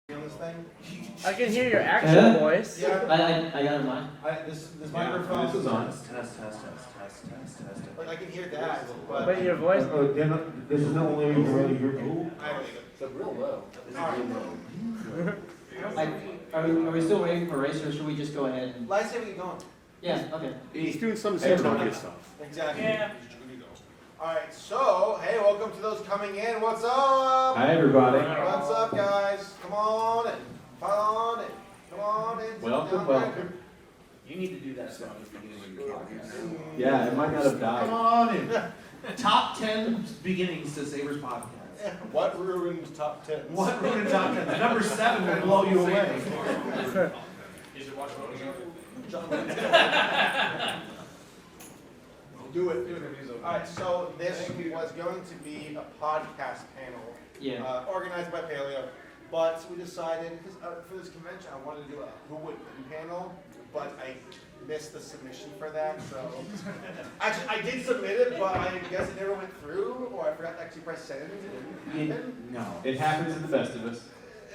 on this thing? I can hear your actual voice. Yeah. I got it mine. This microphone. This is on. Test. Like I can hear that, But your voice. This is the only way you can really hear me. It's real low. Are we still waiting for race, or should we just go ahead and? Let's see what you're going. Yeah. Okay. He's doing some Zootopia stuff. Exactly. Yeah. Alright, so, hey, welcome to those coming in. What's up? Hi, everybody. What's up, guys? Come on in. Follow on in. Come on in. Welcome. You need to do that song at the beginning of your podcast. Yeah, it might not have died. Come on in. Top 10 beginnings to Saber's podcast. What ruined top 10? What ruined top 10? The number 7 will blow you away. You should watch Do it. Alright, so this was going to be a podcast panel. Yeah. Organized by Paleo, but we decided, because for this convention I wanted to do a who would win panel, but I missed the submission for that, so. Actually, I did submit it, but I guess it never went through, or I forgot to actually press send. It didn't happen. No. It happens at the Festivus.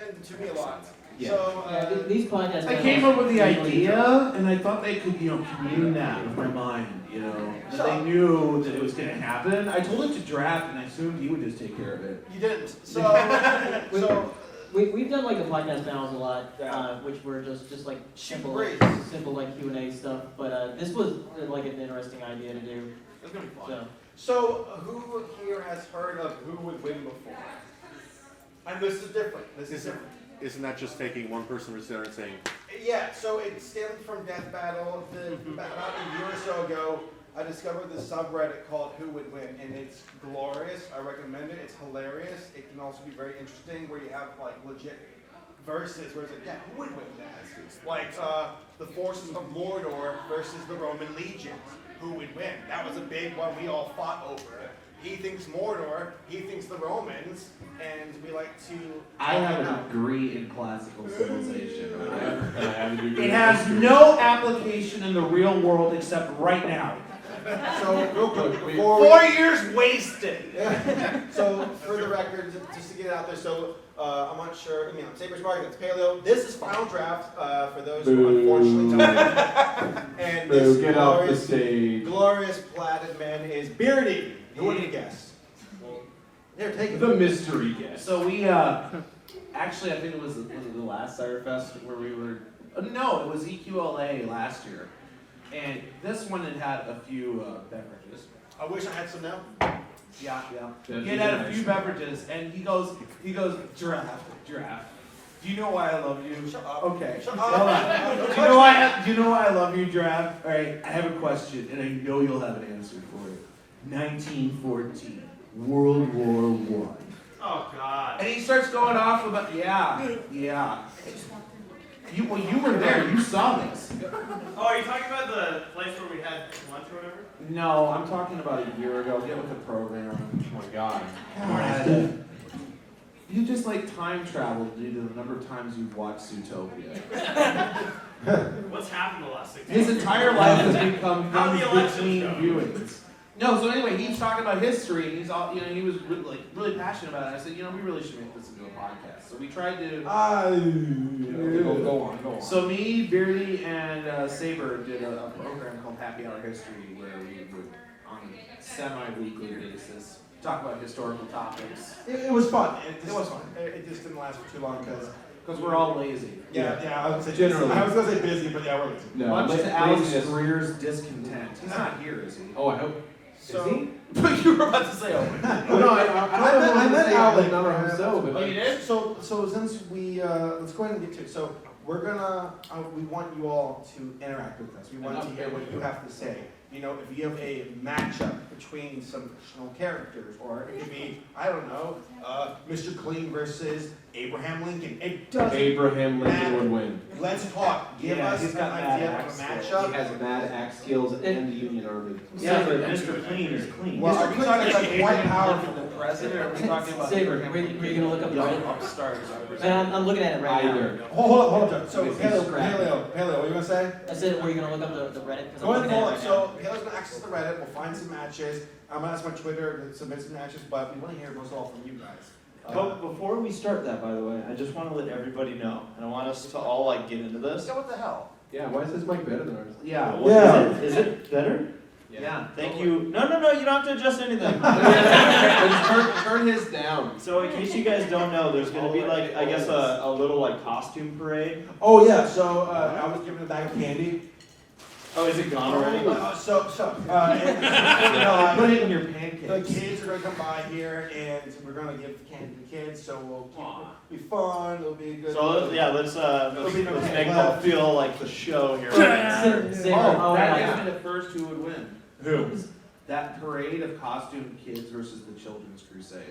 And to me a lot. Yeah. So, These podcasts. I came up with the idea, and I thought they could, commune that with my mind, That they knew that it was going to happen. I told him to draft, and I assumed he would just take care of it. you didn't. So, We've done like the podcast panels a lot, Yeah. which were just like simple like Q&A stuff. But this was like an interesting idea to do. it's going to be fun. So So, who here has heard of who would win before? And this is different. Isn't that just taking one person to there and saying, Yeah, so it stemmed from Death Battle. About a year or so ago, I discovered this subreddit called Who Would Win, and it's glorious. I recommend it. It's hilarious. It can also be very interesting where you have like legit verses where it's like, yeah, who would win that? Like the forces of Mordor versus the Roman legions. Who would win? That was a big one we all fought over. He thinks Mordor, he thinks the Romans, and we like to. I have a degree in classical civilization. and I have a degree It in has history. no application in the real world except right now. So real quick, Wait, before 4 years wasted. So for the record, just to get it out there, so I'm not sure. I'm Saberspark. That's Paleo. This is final draft for those who unfortunately don't. And this Get off the stage. glorious plaid man is Beardy. Who would you guess? Here, take it. The mystery guest. So we actually I think it was the last Ciderfest where we were. No, it was EQLA last year, and this one had a few beverages. I wish I had some now. Yeah. That'd He be had a nice. few beverages, and he goes, draft. Do you know why I love you? Shut up. Okay. Shut Hold up. on. No, Do you know why I love you, draft? All right, I have a question, and I know you'll have an answer for it. 1914, World War I. Oh, God. And he starts going off about, yeah. You were there. You saw this. Oh, are you talking about the place where we had lunch or whatever? No, I'm talking about a year ago. Get with the program. Oh my god. God. You just like time travel due to the number of times you've watched Zootopia. What's happened the last 6 His months? entire life has become How the things elections between go. viewings. No, so anyway, he's talking about history, and he's all, he was really passionate about it. I said, we really should make this into a podcast. So we tried to. Go on. So me, Beardy, and Saber did a program called Happy Hour History, where we would, on a semi-weekly basis, talk about historical topics. It was fun. It was fun. It just didn't last for too long because. Because we're all lazy. Yeah, I would say Generally. I was gonna say busy, but yeah, we're busy. No, Much to la- Alex laziness. Greer's discontent. He's not here, is he? Oh, I hope. So, You were about to say, oh. Oh, no, I don't I know meant if Alec. the number himself, but Oh, you did? So since we let's go ahead and get to it. So we're gonna we want you all to interact with us. We want to hear what you have to say. If you have a matchup between some fictional characters, or it could be Mr. Clean versus Abraham Lincoln. It doesn't. Abraham Lincoln matter. would win. Let's talk. Give Yeah, us he's an got mad idea of axe a skills. matchup. He has mad axe skills and the Union Army. Yeah, but Mr. Clean is clean. Well, are are we we talking talking about about quite Abraham powerful Lincoln? the president, or are we talking about Saber, Abraham were you Lincoln? gonna look up the Yeah, right? upstart. And I'm looking at it right Either. now. Hold on. So It's Paleo, crap. what are you gonna say? I said, were you gonna look up the Reddit? 'Cause I'm Go ahead and looking pull at it. it So right Paley's gonna access the Reddit. We'll find some matches. I'm gonna ask my Twitter to submit some matches, but we want to hear most of all from you guys. But before we start that, by the way, I just want to let everybody know, and I want us to all like get into this. So what the hell? Yeah, why is this mic better than ours? Yeah. What, Yeah. Is it better? Yeah. Thank you. No, you don't have to adjust anything. Turn his down. So in case you guys don't know, there's going to be like, I guess a little like costume parade. Oh yeah, so I was given a bag of candy. Oh, is it gone already? And, Put it in your the pancakes. kids are gonna come by here and we're gonna give candy to the kids, so we'll keep it be fun, it'll be a good. So yeah, let's make them feel like the show here. Saber, oh, that yeah. gets me the first who would win. Who? That parade of costume kids versus the Children's Crusade.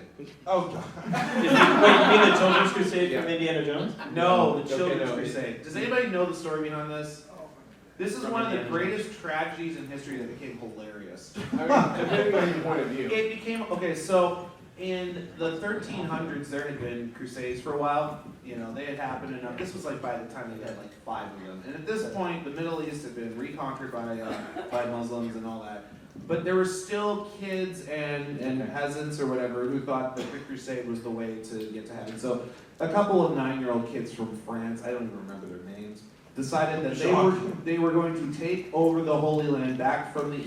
Oh god. Wait, you mean the Children's Crusade from Indiana Jones? No, the Okay, Children's no. Crusade. Does anybody know the story behind this? This is one of the greatest tragedies in history that became hilarious. I mean, depending on your point of view. It became, okay, so in the 1300s, there had been crusades for a while. You know, they had happened enough. This was like by the time they had like 5 of them. And at this point, the Middle East had been reconquered by Muslims and all that. But there were still kids and peasants or whatever who thought that the crusade was the way to get to heaven. So a couple of 9-year-old kids from France, I don't even remember their names, decided that they were going to take over the Holy Land back from the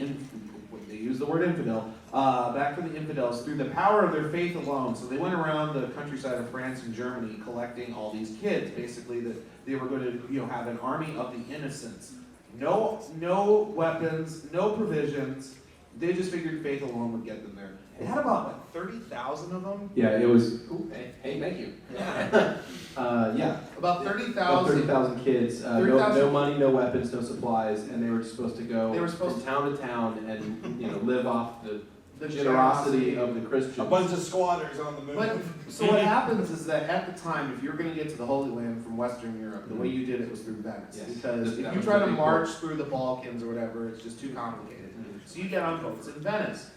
they use the word infidel, back from the infidels through the power of their faith alone. So they went around the countryside of France and Germany collecting all these kids, basically that they were going to have an army of the innocents. No weapons, no provisions. They just figured faith alone would get them there. They had about 30,000 of them. Yeah, it was. Ooh, hey, thank you. Yeah. Yeah. About About 30,000. 30,000 kids. 30,000. No money, no weapons, no supplies, and they were supposed to go They were supposed from town to town and live off the The generosity of the Christians. A bunch of squatters on the move. But so what happens is that at the time, if you're going to get to the Holy Land from Western Europe, the way you did it was through Venice. Yes. Because That if you was try to the big march port. through the Balkans or whatever, it's just too complicated. So you get on boats in Venice.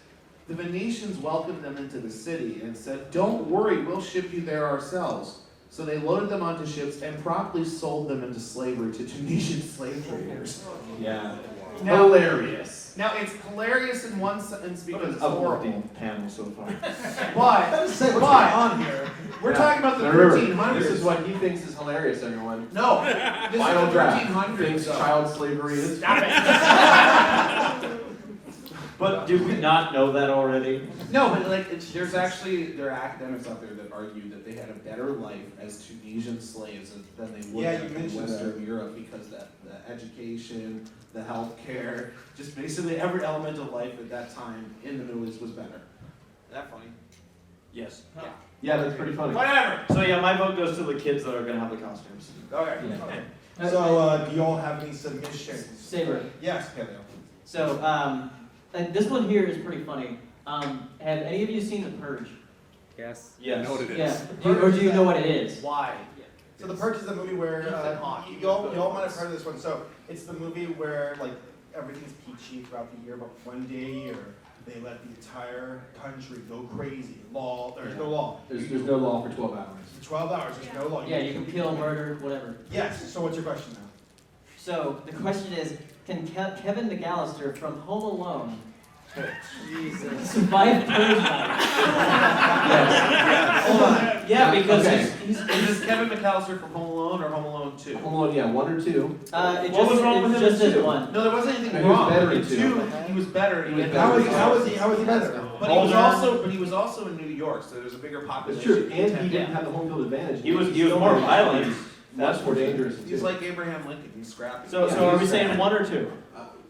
The Venetians welcomed them into the city and said, "Don't worry, we'll ship you there ourselves." So they loaded them onto ships and promptly sold them into slavery to Tunisian slave traders. Yeah. Now, Hilarious. now it's hilarious in one sense because it's horrible. Uplifting panel so far. But Say what's going on here. we're talking about the Now remember, 1300s. This is what he thinks is hilarious, everyone. No, this Final is the draft. 1300s. Thinks though. child slavery is. Stop it. But do we not know that already? No, but like there are academics out there that argue that they had a better life as Tunisian slaves than they would Yeah, have you in mentioned Western Europe because the education, the healthcare, just basically every element of life at that time in the Middle East was better. Is that funny? Yes. Yeah, that's pretty funny. Whatever. So yeah, my vote goes to the kids that are gonna have the costumes. Okay. Yeah. So, do you all have any submissions? Saber. Yes, Paleo. So, and this one here is pretty funny. Have any of you seen The Purge? Yes. Yeah. Or do you know what it is? Why? So The Purge is the movie where y'all might have heard of this one. So it's the movie where like everything's peachy throughout the year, but one day or they let the entire country go crazy. There's no law. There's no law for 12 hours. For 12 hours, there's no law. Yeah, you can kill, murder, whatever. Yes. So what's your question now? So the question is, can Kevin McAllister from Home Alone survive Purge night? Yes. Hold on. Yeah, because Okay. Is this Kevin McAllister from Home Alone or Home Alone 2? Home Alone, yeah, 1 or 2. What was wrong with him just in as two? one. No, there wasn't anything And he was wrong. better In in 2. 2, he was better. He was had better. better How results. is he better? But he was also in New York, so there's a bigger That's population. true, and he intent. didn't have the home field advantage. He was still more made- violent. Much more dangerous. He's like Abraham Lincoln. He's scrappy. So Yeah, are we he's- saying 1 or 2?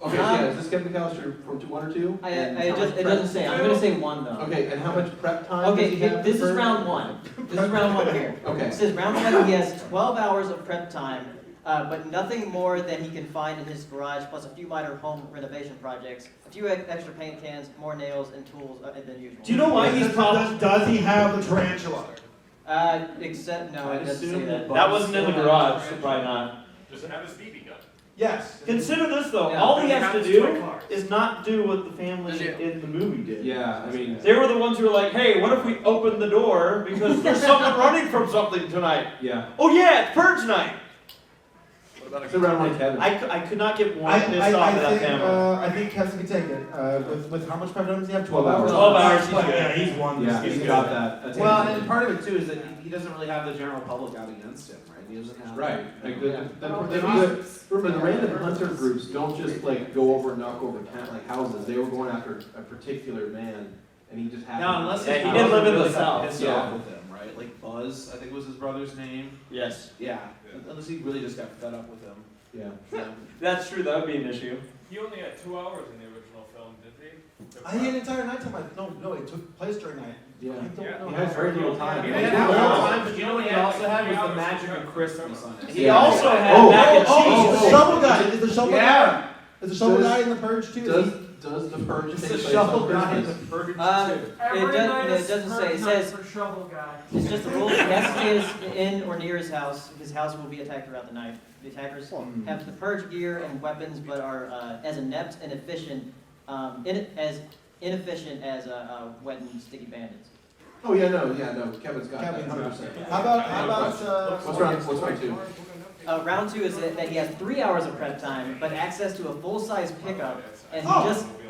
Okay, yeah, is this Kevin McAllister from 1 or 2? It doesn't say. I'm gonna say one though. Okay, and how much prep time does Okay, he have this for- is round 1. This is round 1 here. Okay. It says round 1, he has 12 hours of prep time, but nothing more than he can find in his garage, plus a few minor home renovation projects, a few extra paint cans, more nails, and tools than usual. Do you know why he's probably? Does he have the tarantula? Except, no, I'd it doesn't say assume that. That wasn't in the garage, so probably not. Does it have his BB gun? Yes. Consider this though, Yeah. all he has to do cars. is not do what the family in the movie did. Yeah, I mean, They were the ones who were like, hey, what if we open the door because there's someone running from something tonight? yeah. Oh yeah, it's Purge night! It's around like Kevin. I could not get more pissed off at that family. I think Kevin can take it. With how much prep time does he have? 12 hours. 12 hours, he's But, good. yeah, he's won. Yeah, he's got that. That's Well, easy. and part of it too is that he doesn't really have the general public out against him, right? He doesn't have. Right. Like Yeah. remember, the random hunter groups don't just like go over and knock over like houses. They were going after a particular man, and he just happened. Now, unless Yeah, his he house did live in the really got South. pissed Yeah. off with him, right? Like Buzz, I think was his brother's name. Yes, Yeah. Unless he really just got fed up with him. Yeah. Yeah. that's true. That would be an issue. He only had 2 hours in the original film, did he? I had an entire night time. No, it took place during night. Yeah. I don't know. He had very little time. He didn't have a lot of time, but you know what he also had was the magic of Christmas on it. He Yeah. also had Oh, mac and the cheese. shovel guy. Is the shovel guy? Yeah. Is the shovel Does- guy in the purge too? Does the purge It's take the place shovel on guy in Christmas? the purge Um, too. it doesn't say. It says For shovel guy. it's just the rule. He has to stay in or near his house. His house will be attacked throughout the night. The attackers have the purge gear and weapons, but are as inept and efficient, as inefficient as wet and sticky bandits. Oh yeah, no. Kevin's got Kevin, that. 100%. How about What's round 2? Round 2 is that he has 3 hours of prep time, but access to a full-size pickup, and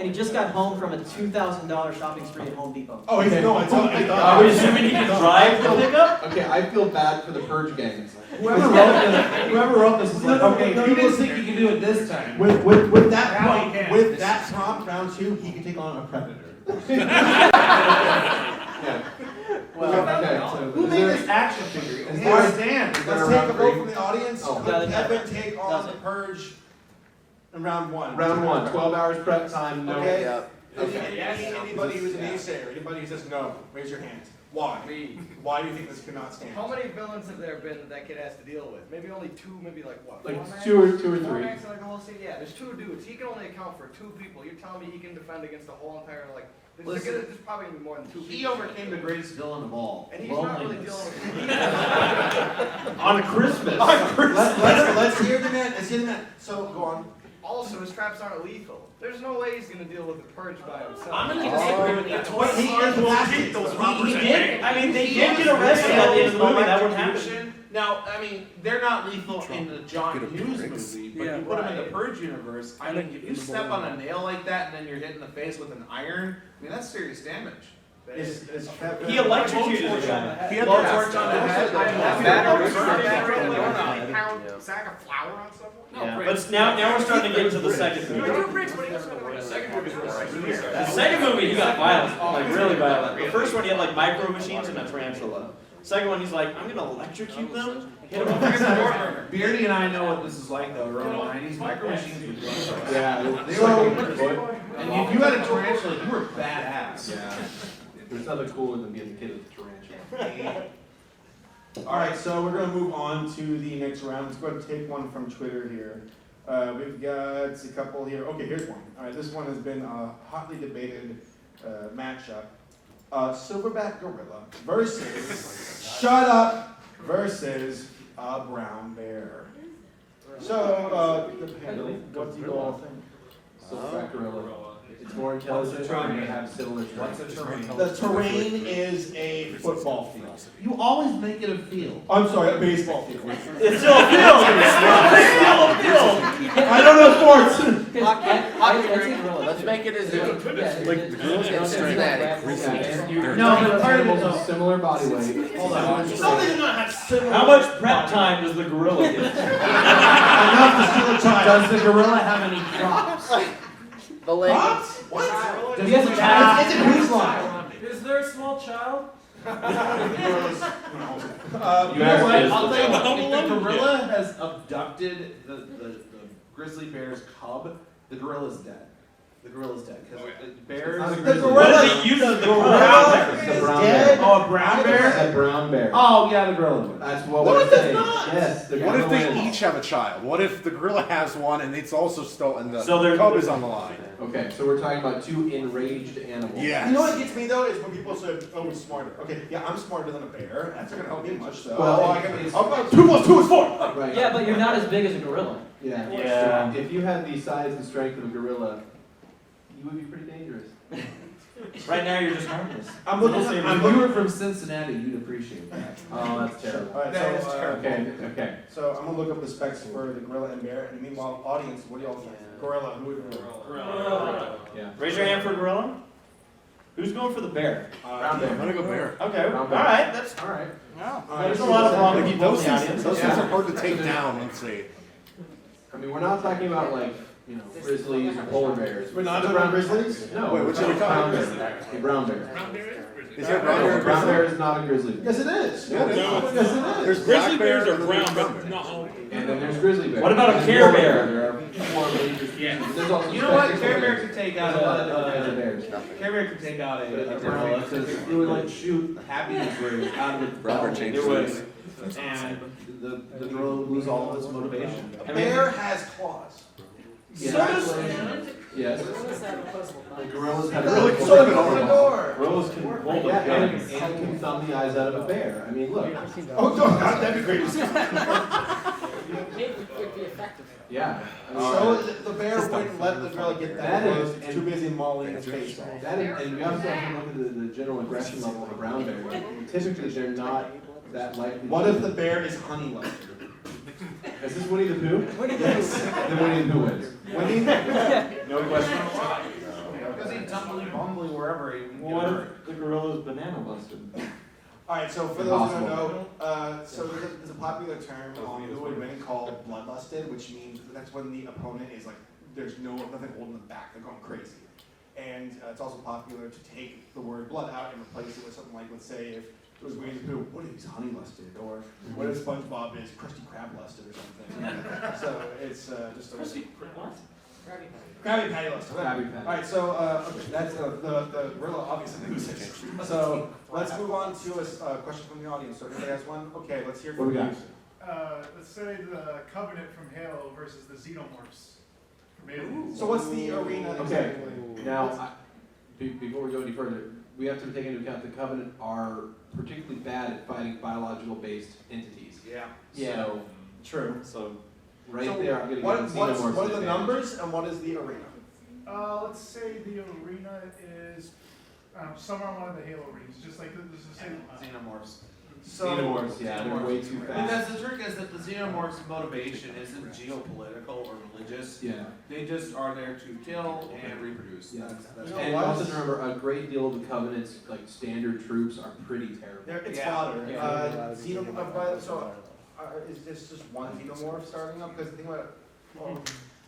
he just got home from a $2,000 shopping spree at Home Depot. Oh, he's no. It's all. Are we assuming he can drive the pickup? Okay, I feel bad for the purge gangs. Whoever wrote this is like, okay, no, you no, just think you can do it this time. With that Now he prompt, can. with that prompt, round 2, he can take on a predator. Yeah. Well, Okay. So who is made there- this action figure? Is Hey, there- Stan. is there Let's a take round a vote 3? from the audience. Oh. Let No, Kevin take on does the it? purge in round 1. Round 1, 12 hours prep time. No. Okay. Okay. Anybody who's a naysayer, anybody who says no, raise your hand. Why? Why do you think this cannot stand? How many villains have there been that kid has to deal with? Maybe only 2, maybe like what? Like Cormac? 2 or 3. Cormac's like the whole city. Yeah, there's 2 dudes. He can only account for 2 people. You're telling me he can defend against the whole entire like? There's probably gonna be more than 2 people. He overcame the greatest villain of all. And he's not really dealing with. On Christmas. Let's hear the man. Let's hear the man. So go on. Also, his traps aren't lethal. There's no way he's gonna deal with the purge by himself. I'm gonna disagree with you. He is those He did. I mean, they did get arrested at the end of the movie. That wouldn't happen. Now, I mean, they're not lethal in the John Hughes movie, but you put them in the Purge universe. I mean, if you step on a nail like that and then you're hit in the face with an iron, I mean, that's serious damage. He electrocuted the guy. He had the torch on the head. Sack of flour on someone? Yeah, but now we're starting to get into the second movie. The The second movie, he got violent, like really violent. The first one, he had like micro machines and a tarantula. Second one, he's like, I'm gonna electrocute them, hit them with a door burner. Beardy and I know what this is like though, around the 90s. Micro machines were dangerous. Yeah. They were, and if you had a tarantula, you were badass. Yeah. There's nothing cooler than being a kid with a tarantula. All right, so we're gonna move on to the next round. Let's go ahead and take one from Twitter here. We've got a couple here. Okay, here's one. All right, this one has been a hotly debated matchup. Silverback gorilla versus shut up versus a brown bear. So, what do you all think? Silverback gorilla. It's more intelligent and they have similar What's traits. a terrain? The terrain is a football field. You always make it a field. I'm sorry, a baseball field. It's still a field! It's still a field! I don't know sports. Let's make it a zoo. Like the girls in Cincinnati. No, but part of it Animals though. of similar body weight. Hold on. How much prep time does the gorilla get? Enough to steal a child. Does the gorilla have any props? The leg. Does He has a child. It's a cruise line. Is there a small child? You You asked know what? this. I'll tell you what, if the gorilla has abducted the grizzly bear's cub, the gorilla's dead. The gorilla's dead. Because the bears. It's not a The grizzly gorilla- What does he use as the gorilla It's the is brown dead. bear. Oh, a brown bear? A brown bear. Oh, yeah, the gorilla would. That's what No, we're it does saying. not. Yes, they're What if gonna they win. each have a child? What if the gorilla has one and it's also stolen the So they're- cub is on the line? Okay, so we're talking about 2 enraged animals. Yeah. You know what gets me though is when people say, "Oh, we're smarter." Okay, yeah, I'm smarter than a bear. That's not gonna help me much. So, Well, I can. 2 + 2 is 4. Right. Yeah, but you're not as big as a gorilla. Yeah. Yeah. If you had the size and strength of a gorilla, you would be pretty dangerous. Right now, you're just harmless. I'm looking We'll at, save If it. you were from Cincinnati, you'd appreciate that. Oh, that's terrible. Alright, That is so, terrible. Okay. so I'm gonna look up the specs for the gorilla and bear, and meanwhile, audience, what do y'all think? Gorilla, who would gorilla? Yeah. Raise your hand for gorilla. Who's going for the bear? Brown bear. I'm gonna go bear. Okay, all Brown bear. right. That's All right. there's a lot of wrong Like, people in those the things, audience. those things are hard to take down, let's see. I mean, we're not talking about like, you know, grizzlies or polar bears. We're not talking about grizzlies? No. Wait, which are we brown talking bear. A brown bear. Is there brown No, bear? a brown bear is not a grizzly. Yes, it is. Yeah, it is. Yes, it is. There's black Grizzly bear bears are and then there's brown, bear. but not all. And then there's grizzly bear. What about a And care polar bear? There are four major species. There's also You know what? spectacles Care Bear bears. could take There's out a lot of different kinds a of bears. Care Bear could take out A a gorilla, gorilla because it would like shoot happiness rays out of the Brown bear body. changes It would, things. and the gorilla would lose all of its motivation. A bear has claws. Yes. Yes. The gorillas have Really really so open the door. Gorillas can hold a Yeah, gun. and can thumb the eyes out of a bear. I mean, look. Oh, God, that'd be great. Yeah. So the bear wouldn't let the gorilla get that That close, is- it's too busy mauling its face off. That is, and we also have to look at the general aggression level of a brown bear. Typically, they're not that likely. What if the bear is honey lusted? Is this Winnie the Pooh? Yes. Then Winnie the Pooh wins. Winnie? No question. because he tumbly bumbly wherever he can What get if the gorilla's banana busted? Alright, so for those who don't Impossible. know, so there's a popular term on who would win called bloodlusted, which means that's when the opponent is like, there's nothing holding them back, they're going crazy. And it's also popular to take the word blood out and replace it with something like, let's say if it was Winnie the Pooh, what if he's honey lusted? Or what if SpongeBob is Krusty Krab lusted or something? So it's just a Krabby Patty lusted. Krabby Patty. Alright, so okay, that's the gorilla obviously loses. So let's move on to a question from the audience. So everybody has one? Okay, let's hear What do from we you. got? Let's say the Covenant from Halo versus the Xenomorphs from Aliens. So what's the arena Okay. exactly? Now, before we go any further, we have to take into account the Covenant are particularly bad at fighting biological-based entities. Yeah. So, True. So right So there, I'm gonna what give are Xenomorphs the an advantage. numbers and what is the arena? Let's say the arena is somewhere on one of the Halo rings, just like this is Xenomorphs. So Xenomorphs, yeah, they're way too fast. Because the trick is that the Xenomorphs' motivation isn't geopolitical or religious. Yeah. They just are there to kill and reproduce. Yeah. That's You know And what? also remember, a great deal of the Covenant's like standard troops are pretty terrible. it's Yeah. fodder. Yeah. So is this just one xenomorph starting up? Because the thing about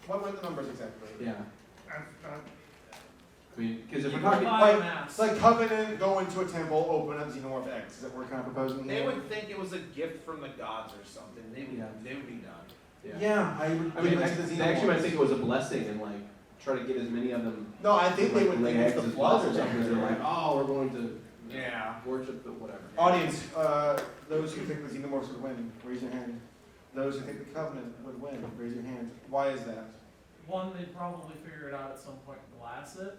what were the numbers exactly? Yeah. uh, I mean, because if we're talking, It's like Covenant, go into a temple, open up Xenomorph X. Is that what we're kind of proposing They here? would think it was a gift from the gods or something. They would, Yeah. they would be done. Yeah, I would. I mean, give it I, to the they actually might Xenomorphs. think it was a blessing and like try to get as many of them. No, I think they like, would lay think it's eggs the as flood or possible, something. because they're like, oh, we're going to Yeah. worship the whatever. Audience, those who think the Xenomorphs would win, raise your hand. Those who think the Covenant would win, raise your hand. Why is that? One, they'd probably figure it out at some point and glass it.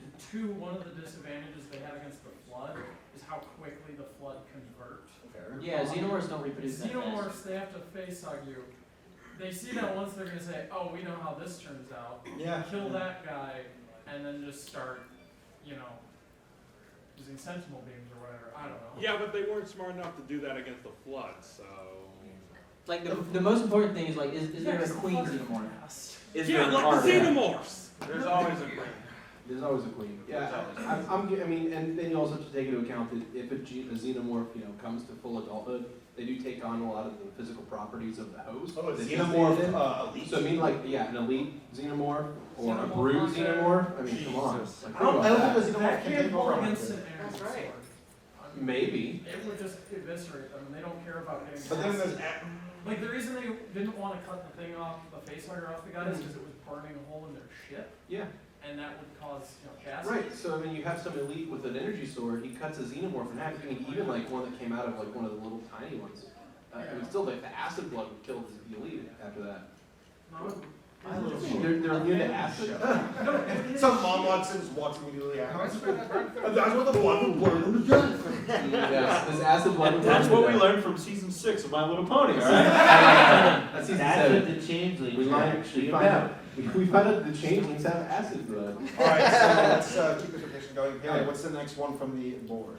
And two, one of the disadvantages they have against the flood is how quickly the flood convert. Yeah, xenomorphs don't reproduce that fast. Xenomorphs, they have to face hug you. They see that once, they're gonna say, oh, we know how this turns out. Yeah. Kill that guy, and then just start, you know, using sentinel beams or whatever, I don't know. Yeah, but they weren't smart enough to do that against the flood, so. Like the most important thing is like, is there a queen xenomorph? Is Yeah, there like are the there? Xenomorphs. There's always a queen. There's always a queen. Yeah, I mean, and then you also have to take into account that if a xenomorph, you know, comes to full adulthood, they do take on a lot of the physical properties of the host. Oh, a that Xenomorph they did. elite. So I mean, like, yeah, an elite xenomorph or a Xenomorph brute hunter. xenomorph. I mean, come on. Jesus. Like, I don't think about think a that. Xenomorph That can can't take pull over a against hunter. an Aaron's sword. I mean, Maybe. it would just eviscerate them, and they don't care about getting But then past there's it. Like, the reason they didn't want to cut the thing off, the facehugger off the guys, is because it was burning a hole in their ship, Yeah. and that would cause, you know, gas. Right. So I mean, you have some elite with an energy sword. He cuts a xenomorph in half. I mean, even like one that came out of like one of the little tiny ones. I mean, still, like the acid blood would kill the elite after that. No, They're immune to acid. Some mom Watson's walks immediately out. That's what the blood will burn them to death. Yes, this acid blood. And that's what we learned from season 6 of My Little Pony, alright? That's season That's 7. what the changelings We are learned actually we find about. out. We found out the changelings have acid blood. All right, so let's keep the tradition going. Haley, what's the next one from the board?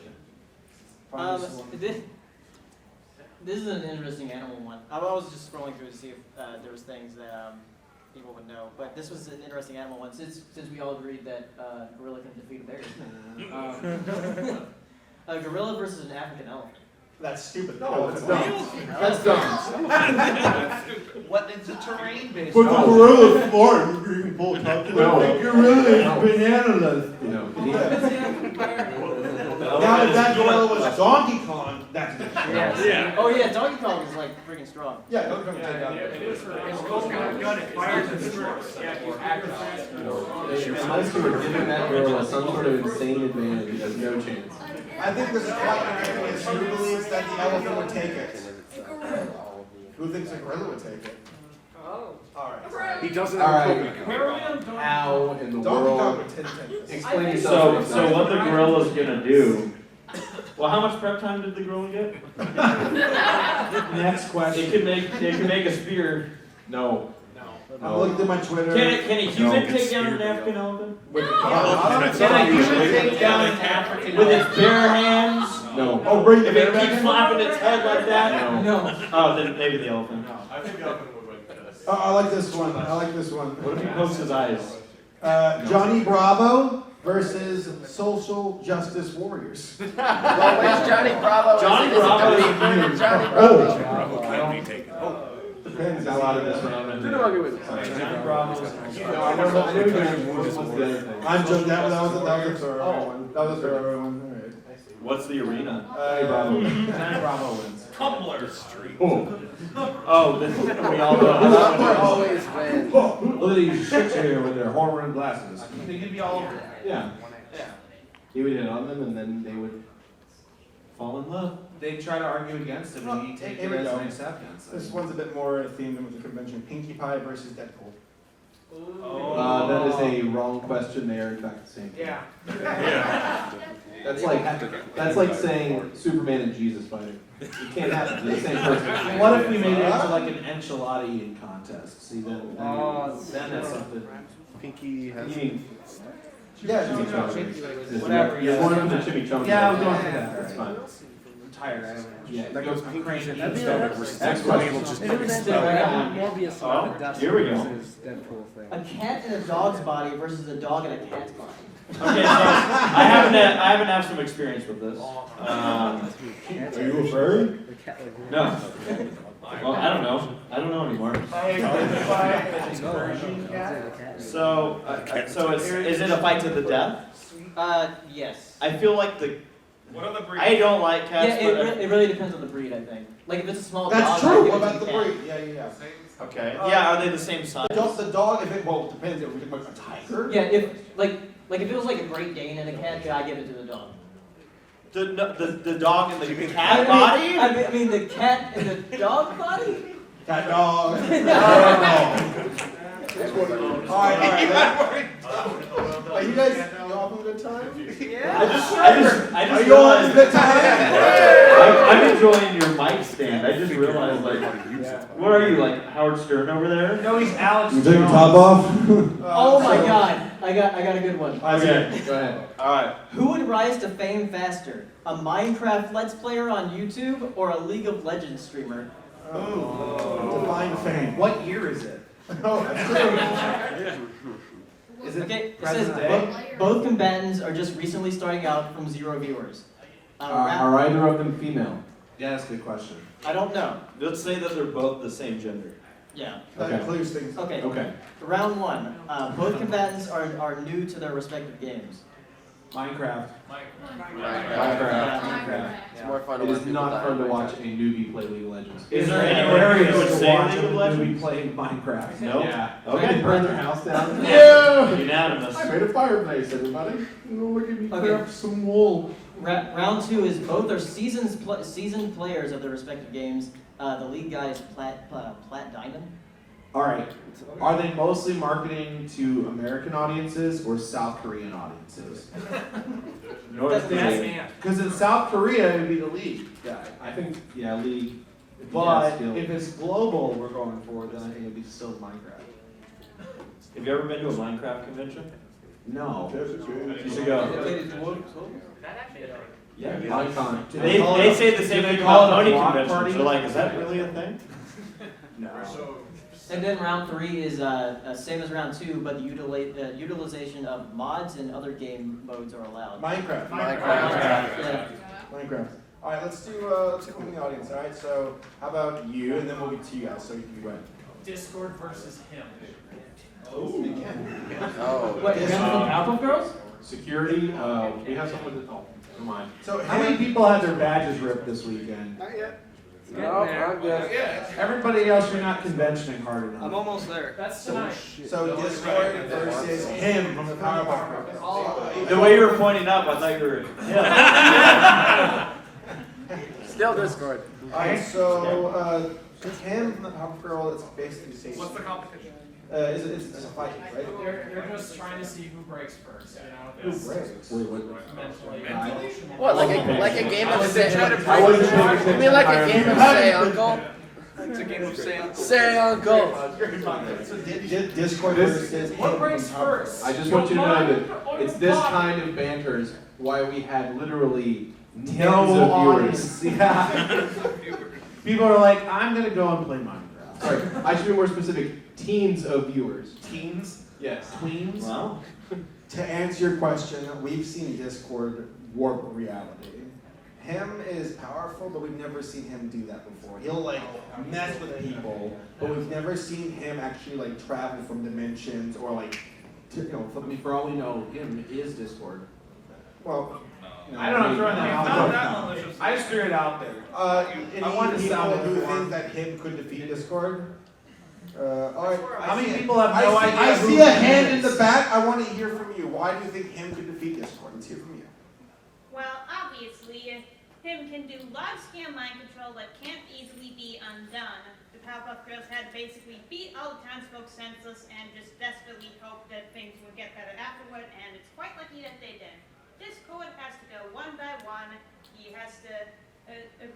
This is an interesting animal one. I was just scrolling through to see if there was things that people would know, but this was an interesting animal one since we all agreed that gorilla can defeat a bear. A gorilla versus an African elephant. That's stupid. No, That's it's dumb. That's dumb. What is the terrain based But the on? gorilla's smart. You can pull a calculator. No. The gorilla is banana-less. You know, Now, if that gorilla was Donkey Kong, that's different. Yeah. Oh yeah, Donkey Kong is like freaking strong. Yeah, Donkey Kong can take out. unless you were giving that gorilla some sort of insane advantage, he has no chance. I think this is quite ridiculous. Who believes that the elephant would take it? Who thinks a gorilla would take it? Oh. Alright. He doesn't All have a right. Pokemon. How in the Donkey Kong world? would take it. Explain yourself. So what the gorilla's gonna do? Well, how much prep time did the gorilla get? Next question. It can make a spear. No. I'm looking at my Twitter. Can a human take down an African elephant? With the Can a human take down an African with its bare hands? No. Oh, bring the If bear it back keeps in? flapping its head like that? No. Oh, then maybe the elephant. I think the elephant would win this. Oh, I like this one. I like this one. What if he pokes his eyes? Johnny Bravo versus social justice warriors. Well, where's Johnny Bravo? Johnny Bravo is Johnny Oh. Bravo can't be taken. Depends. Got a lot of this one. Johnny Bravo's. I know what's the other thing. I'm joking. That was a thorough one. That was a thorough one. All right. What's the arena? Johnny Bravo wins. Tumblr. Oh, we all know. always win. Look at these shits here with their horn-rimmed glasses. They could be all over. Yeah. He would hit on them and then they would fall in love. They try to argue against him, and he take Here it we as go. an acceptance. This one's a bit more themed with the convention. Pinkie Pie versus Deadpool. That is a wrong question. They are in fact the same thing. Yeah. That's like saying Superman and Jesus fighting. You can't happen. They're the same person. What if we made it into like an enchilada eating contest? See, then that's something. Pinky has. You mean Yeah, Whatever, You're yeah. going with the chimichanga. Yeah, we're going for that. That's fine. I'm tired. I Yeah. That goes Pinky cranking. and stomach versus Next Deadpool. question. Will just Oh, here we go. A cat in a dog's body versus a dog in a cat's body. Okay, so I haven't had some experience with this. Are you a furry? No. Well, I don't know. I don't know anymore. So is it a fight to the death? Yes. I feel like What are the breeds? I don't like Yeah, cats. it really depends on the breed, I think. Like if it's a small That's dog, true. I'd give What it about to the cat. breed? Yeah. but okay. Yeah, are they the same size? The dog, if it, well, it depends. If we're talking about a tiger. Yeah, if if it was like a Great Dane and a cat, yeah, I give it to the dog. The dog in the I cat mean, body? I mean the cat in the dog body. Cat dog. All right. Are you guys all having a good time? I just Are you all having a realized good time? I'm enjoying your mic stand. I just realized what are you like Howard Stern over there? No, he's Alex. You take your top off? Oh my God, I got a good one. Okay. Go ahead. Alright. Who would rise to fame faster? A Minecraft Let's Player on YouTube or a League of Legends streamer? Divine fame. What year is it? Oh, that's true. Is it Okay, it present says day? both combatants are just recently starting out from 0 viewers. Are either of them female? Yeah, that's a good question. I don't know. Let's say that they're both the same gender. Yeah. That clears things. Okay. Okay. Round one. Both combatants are new to their respective games. Minecraft. Minecraft. It's more fun to It watch is people not die fun to on watch a Minecraft. newbie play League of Legends. Is there It's anyone hilarious who would to say watch League of a Legends? movie playing Minecraft. No. Yeah. Okay. They burn their house down. Yeah! Unanimous. I made a fireplace, everybody. Look at me Okay. craft some wool. Round two is both are seasoned players of their respective games. The lead guy is Plat Diamond. Alright. Are they mostly marketing to American audiences or South Korean audiences? North Korea. Because in South Korea, it would be the league guy. I think, yeah, League. But Yeah, if it's global we're going for, then I think it'd be still Minecraft. Have you ever been to a Minecraft convention? No. You should go. That actually is right. Yeah. Icon. They say the same do they thing call about it a pony block conventions. party? They're like, is that really a thing? No. And then round 3 is same as round 2, but the utilization of mods and other game modes are allowed. Minecraft. Yeah. Minecraft. All right, let's do one in the audience. All right, so how about you, and then we'll get to you guys, so you can go ahead. Discord versus him. Oh. What, you're gonna flip Powerpuff Girls? Security, we have someone that, oh, never mind. So How many people had their badges ripped this weekend? Not yet. Yeah. Everybody else, you're not conventioning hard enough. I'm almost there. That's tonight. So Discord versus him from the Powerpuff Girls. The way you were pointing up, I thought you were Still Discord. All right, so him from the Powerpuff Girl, it's basically the same. What's the competition? It's a fight, right? They're just trying to see who breaks first, you know? Who breaks? Wait, what? Mentally. emotionally. What, like a game of say? I wasn't paying attention. You mean like a game of say, Uncle? It's a game of sand. Say, Uncle. So Discord versus him What breaks from Powerpuff Girls. first? I just want you to know that it's this kind of banter is why we had literally tens No, of viewers. honest, yeah. People are like, I'm gonna go and play Minecraft. Sorry, I should be more specific. Teens of viewers. Teens, Yes. queens. Wow. To answer your question, we've seen Discord warp reality. Him is powerful, but we've never seen him do that before. He'll like mess with people, but we've never seen him actually like travel from dimensions or like, I mean, for all we know, him is Discord. well. I don't know, I'm throwing that Not out that there. malicious. I just threw it out there. Any I wanted to people sound who informed. think that him could defeat Discord? All right. How many I see- people have no idea I who see a him hand in is? the back. I want to hear from you. Why do you think him could defeat Discord? Let's hear from you. Well, obviously, him can do large-scale mind control that can't easily be undone. The Powerpuff Girls had to basically beat all the townsfolk senseless and just desperately hope that things would get better afterward, and it's quite lucky that they did. Discord has to go one by one. He has to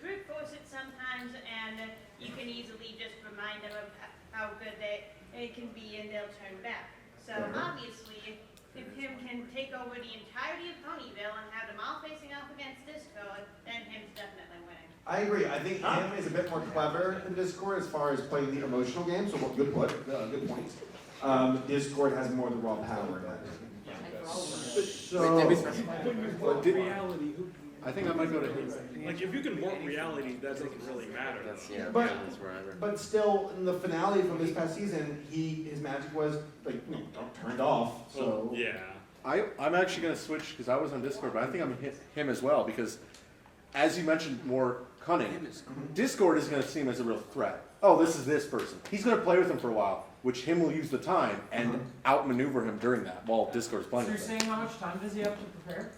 brute force it sometimes, and you can easily just remind them of how good they can be, and they'll turn back. So obviously, if him can take over the entirety of Ponyville and have them all facing off against Discord, then him's definitely winning. I agree. I think him is a bit more clever than Discord as far as playing the emotional game. So good point. Good point. Discord has more of the raw power. So, I think I might go to him. Like, if you can warp reality, that doesn't really matter. but still, in the finale from this past season, his magic was like turned off. So Yeah. I'm actually going to switch because I was on Discord, but I think I'm him as well because, as you mentioned, more cunning. Discord is going to see him as a real threat. Oh, this is this person. He's going to play with him for a while, which him will use the time and outmaneuver him during that while Discord's So playing you're with him. saying how much time does he have to prepare?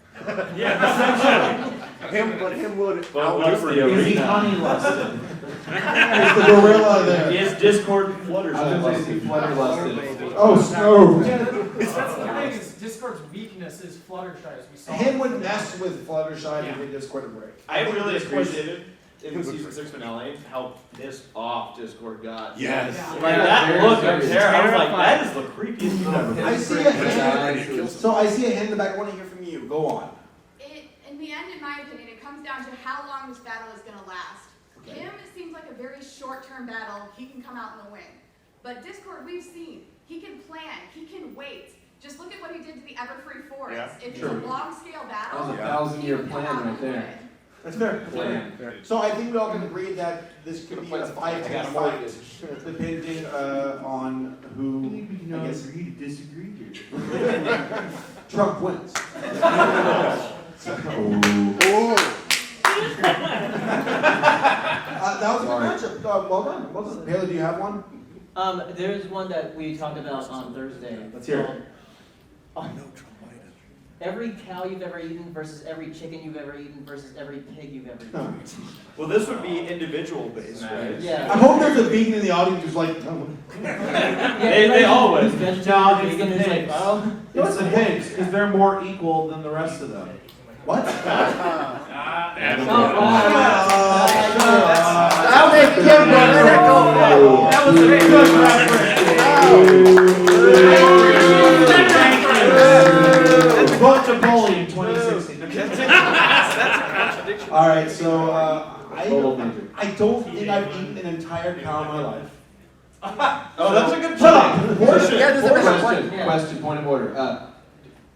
Him would But what's outmaneuver the him. Is he arena? honey lusted? There's the gorilla there. Is Discord I Fluttershy? was going to say flutter lusted. Oh, Snow. That's the thing is Discord's weakness is Fluttershy, as we saw. Him would mess with Fluttershy and give Discord a break. I really appreciated in the season 6 finale how pissed off Discord got. Yes. Like that look of terror, I was like, that is the creepiest you've ever been. I see a hand. So I see a hand in the back. I want to hear from you. Go on. In the end, in my opinion, it comes down to how long this battle is going to last. Him, it seems like a very short-term battle. He can come out in the win. But Discord, we've seen, he can plan, he can wait. Just look at what he did to the Everfree Forest. If it's a long-scale battle, That was a 1,000-year he would come plan out right and there. win. That's fair. Plan. So I think we all can agree that this could be a 5-10 fight, depending on who, I guess, agree to disagree here. Trump wins. That was a good matchup. Well done. Well done. Paleo, do you have one? There's one that we talked about on Thursday. Let's hear it. Every cow you've ever eaten versus every chicken you've ever eaten versus every pig you've ever eaten. Well, this would be individual based, right? I Yeah. hope there's a vegan in the audience who's like, no. They all would. Who's vegetarian, No, it's vegan, the is like, pigs. oh. It's the pigs, because they're more equal than the rest of them. What? I'll make Kim run. That was a good reference. eaten an entire cow in my life. Oh, that's a good point. Portion. Yeah, Portion. Question, point of order.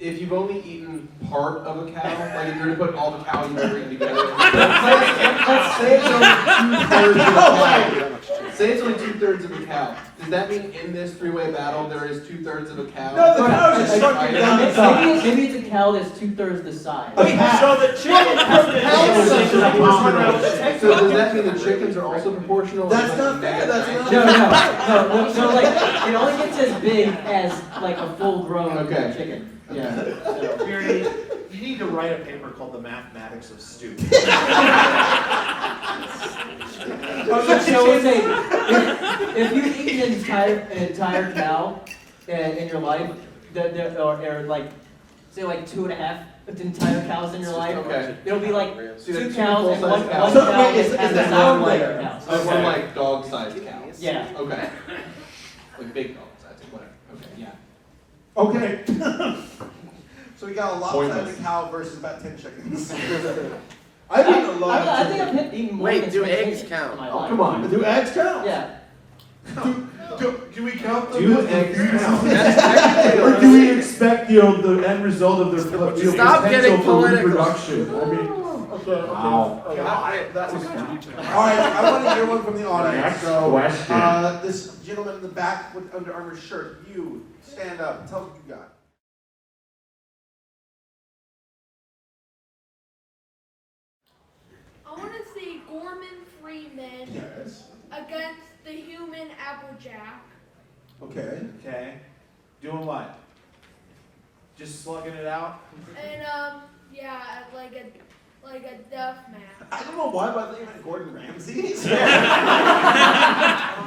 If you've only eaten part of a cow, like if you were to put all the cows you've ever eaten together, let's say it's only 2/3 of a cow. Say it's only 2/3 of a cow. Does that mean in this three-way battle there is 2/3 of a cow? No, the cows are shrunken down to size. Maybe it's a cow that's 2/3 the size. Wait, so the chicken So does that mean the chickens are also proportional? That's not fair, that's not No, so like, it only gets as big as like a full-grown Okay. chicken. Yeah. Beardy, you need to write a paper called The Mathematics of Stew. So it's if you've eaten an entire cow in your life, or like, say like 2.5 entire cows in your life, Okay. it'll be like So you 2 have cows and one full-size cow So, wait, is has the that size of one like there? cows. So one like dog-sized cows. Yeah. Okay. Like big dog-sized, whatever. Okay, yeah. Okay. So we got a lopsided Pointless. cow versus about 10 chickens. I I've eaten a lot of I think chicken. I've eaten more Wait, than do 20 eggs chickens count? in my Oh, life. come on. Do eggs count? Yeah. Do we count them? Do as eggs the- count? Or do we expect, the end result of their Stop getting potential for political. reproduction? I mean, Wow. That was Alright, I want to hear one from the audience. Next So, question. this gentleman in the back with Under Armour shirt, you stand up and tell us what you got. I want to see Gorman Freeman Yes. against the human Applejack. Okay. Okay. Doing what? Just slugging it out? And yeah, like a death match. I don't know why, but I thought you meant Gordon Ramsay.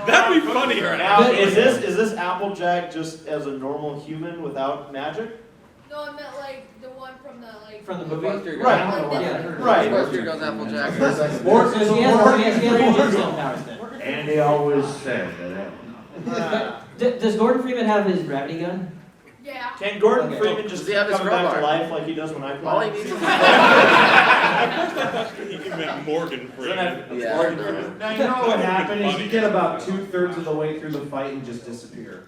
That'd be funnier. Now, is this Applejack just as a normal human without magic? No, I meant like the one from the like. From the movie? Right. Yeah. Right. Here goes Applejack. So she has wisdom powers then. Andy always said that. Does Gordon Freeman have his gravity gun? Yeah. Can Gordon Okay. Freeman just Does he have his come back to crowbar? life like he does when I play? All he needs is You meant Morgan Yeah. Morgan Freeman. Now, you know what would happen is you get about 2/3 of the way through the fight and just disappear.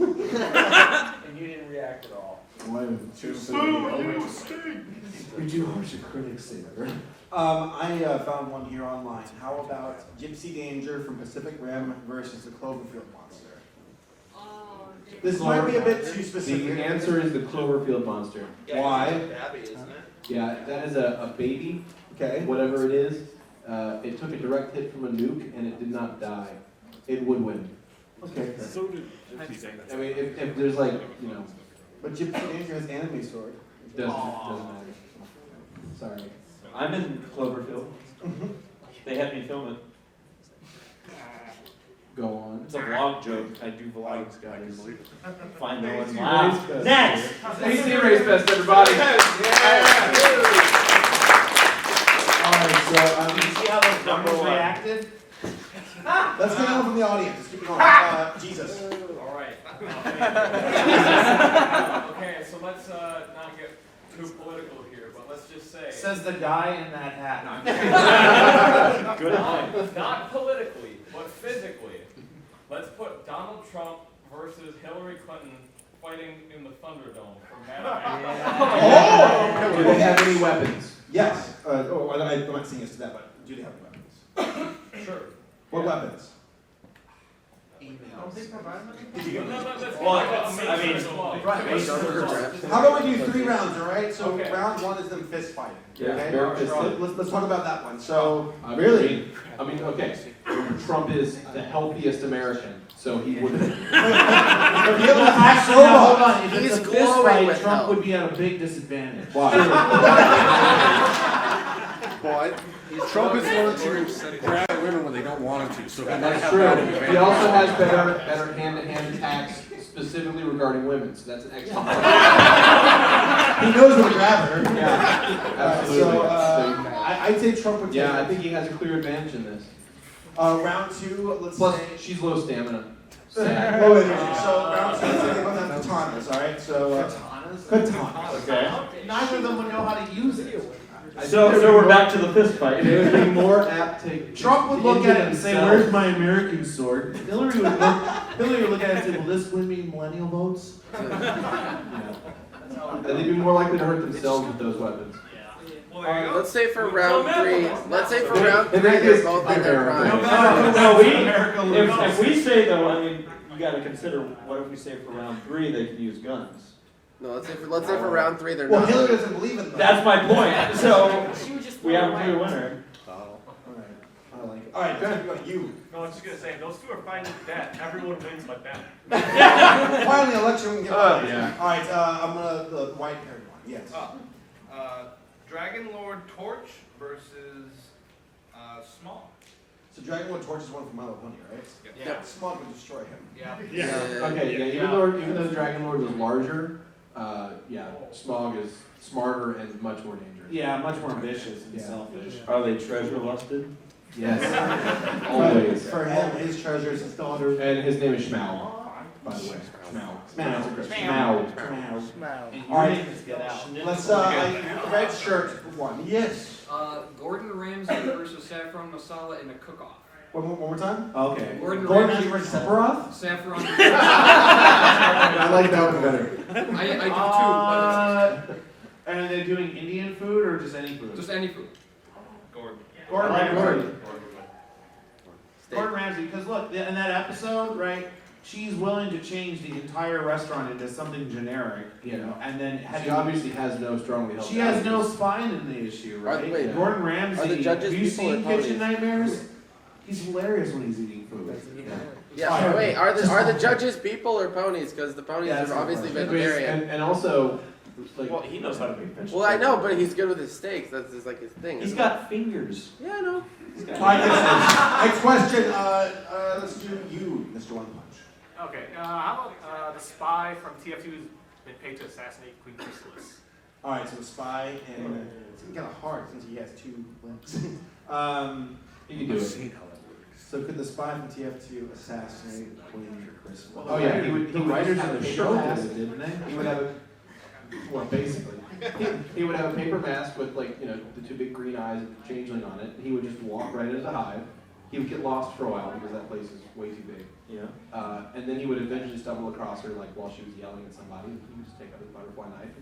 And you didn't react at all. We do harsh critics, Saber. I found one here online. How about Gypsy Danger from Pacific Rim versus the Cloverfield Monster? This might be a bit too specific. The answer is the Cloverfield monster. Why? Yeah, that is a baby, Okay. whatever it is. It took a direct hit from a nuke and it did not die. It would win. Okay. So did I mean, if there's like, But Gypsy Danger has anime sword. doesn't matter. Sorry. I'm in Cloverfield. They had me film it. Go on. It's a vlog joke. I do vlogs, guys. Find no one AC laugh. Racebest. Next! ACRacebest, everybody. Alright, so You see how those numbers reacted? let's get on from the audience. Let's keep it going. Jesus. All right. Okay, so let's not get too political here, but let's just say. Says the guy in that hat. No, I'm kidding. Good point. Not politically, but physically. Let's put Donald Trump versus Hillary Clinton fighting in the Thunderdome from Oh! Do they have any weapons? Yes. I'm not saying yes to that, but do they have weapons? Sure. What weapons? Emails. Well, I mean, How about we do 3 rounds, alright? So Okay. round 1 is them fist fighting. Yeah, Okay? bare fisted. Let's talk about that one. So, Really? I mean, okay. Trump is the healthiest American, so he wouldn't. Actually, no, hold on. If He's it's a fist glowing fight, with Trump health. would be at a big disadvantage. Well, Trump is going to grab women when they don't want him to, so he might That's have true. that He advantage. also has better hand-to-hand attacks, specifically regarding women, so that's an excellent. he knows when to grab her. Yeah, absolutely. So, I'd say Trump would take Yeah, I it. think he has a clear advantage in this. Round 2, let's Plus, say. she's low stamina. Wait, so round 2, let's say they both have katanas, alright? So, katanas? Neither of them would know how to use it. So we're back to the fist fight. It would be more apt to. Trump would look at it and say, themselves. "Where's my American sword?" Hillary would look at it and say, "Will this win me millennial votes?" And they'd be more likely to hurt themselves with those weapons. Let's say for round 3. Let's say for round 3 they're both in their prime. If we say though, I mean, you got to consider what if we say for round 3 they can use guns. No, let's say for round 3 they're Well, not. Hillary doesn't believe in them. That's my point. So we have a clear winner. All right, good. You. No, I was just gonna say, those two are fighting to death. Everyone wins but them. Finally, election we can get right. Yeah. All right, I'm gonna the white-haired one. Yes. Dragon Lord Torch versus Smog. So Dragon Lord Torch is one from My Little Pony, right? Yeah. Smog would destroy him. Yeah. Okay, yeah, even though Dragon Lord was larger, Smog is smarter and much more dangerous. Yeah, much more vicious and selfish. Are they treasure lusted? Yes. Always. For him, his treasure is his daughter. And his name is Schmau, by the way. Schmau. Schmau. All right, let's red shirt one. Yes. Gordon Ramsay versus Saffron Masala in a cook-off. One more time. Okay. Gordon Ramsay versus Sephiroth. Saffron. I like that one better. I do too, And are they doing Indian food or just any food? but just any food. Gordon Ramsay. Gordon. Gordon Ramsay, because look, in that episode, right, she's willing to change the entire restaurant into something generic, you know, and then She obviously has no strongly held she has no values. spine in the issue, right? Wait, Gordon Ramsay, are the judges have you people or seen ponies? Kitchen Nightmares? He's hilarious when he's eating food. Yeah, wait, are the judges people or ponies? Because the ponies are obviously vegetarian. And also, like, Well, he knows how to make fish. Well, I know, but he's good with his steaks. That's just like his thing. He's isn't got fingers. it? Yeah, I know. All right, next question. Let's do you, Mr. One Punch. Okay, how about the spy from TF2 who's been paid to assassinate Queen Chrysalis? All right, so the spy and it's kind of hard since he has 2 limbs. you can do it. So could the spy from TF2 assassinate Queen Chrysalis? Oh yeah, the writers of the show did it, didn't they? He would have, well, basically, he would have a paper mask with, like, you know, the 2 big green eyes and the changeling on it. He would just walk right into the hive. He would get lost for a while because that place is way too big. Yeah. And then he would eventually stumble across her, like, while she was yelling at somebody. He would just take out his butterfly knife.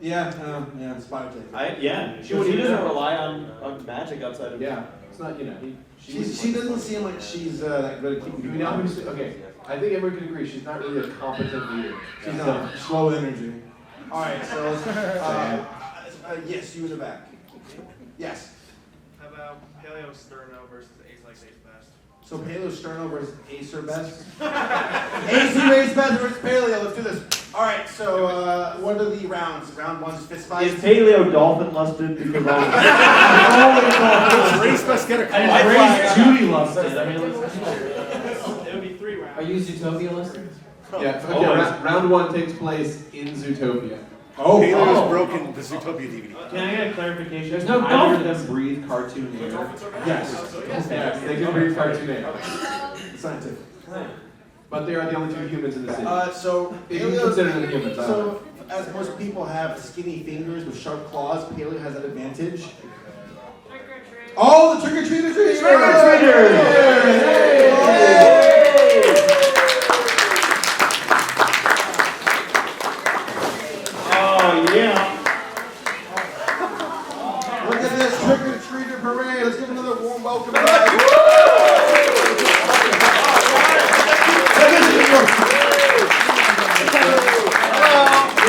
Yeah, the spy would take it. She doesn't rely on magic outside of. Yeah, it's not, you know, She doesn't seem like she's that good at keeping Do we people know honest. okay, I think everyone can agree she's not really a competent leader. She's not. Slow energy. All right, so yes, you in the back. Yes. How about PaleoSteno versus ACRacebest? So PaleoSteno versus ACRacebest. ACRacebest versus Paleo. Let's do this. All right. So what are the rounds? Round 1's fist fight. Is Paleo dolphin lusted? Because all ACRacebest get a call. I raised Judy lusted. I mean, It would be 3 rounds. Are you Zootopia listed? Yeah, okay, round 1 takes place in Zootopia. Paleo's broken the Zootopia DVD. Can I get a clarification? There's no Either of dolphins. them breathe cartoon air? Yes, yes, they can breathe cartoon air. Scientific. But they are the only 2 humans in the city. So If you Paleo. consider them humans, I don't know. So as most people have skinny fingers with sharp claws, Paleo has that advantage. Oh, the trick-or-treaters are here! Oh yeah. Look at this trick-or-treater parade. Let's give another warm welcome, guys. We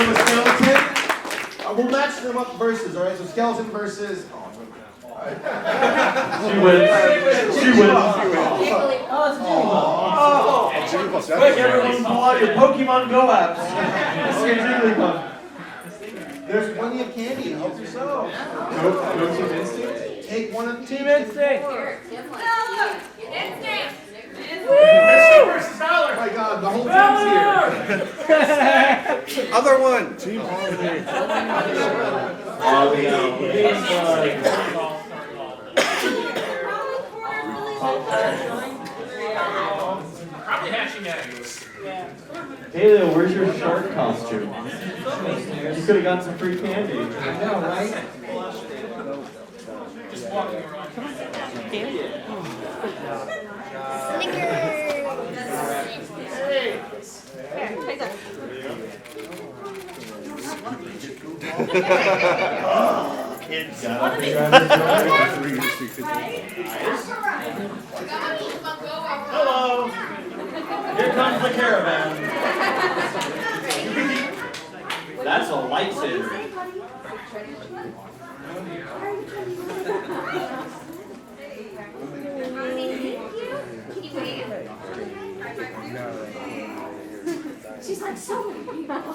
have a skeleton. We'll match them up versus, all right? So skeleton versus. She wins. She wins. Quick, everyone, pull out your Pokemon Go apps. There's plenty of candy. Help yourself. No Team Instinct? Take one of the Team Instinct. Versus Dollar. Oh my God, the whole team's here. Other one. Team Holiday. Probably hatching eggs. Paleo, where's your shark costume? You could have gotten some free candy. I know, right? walking around. Kids. Hello. Here comes the caravan. That's a lightsaber. She's like so many people.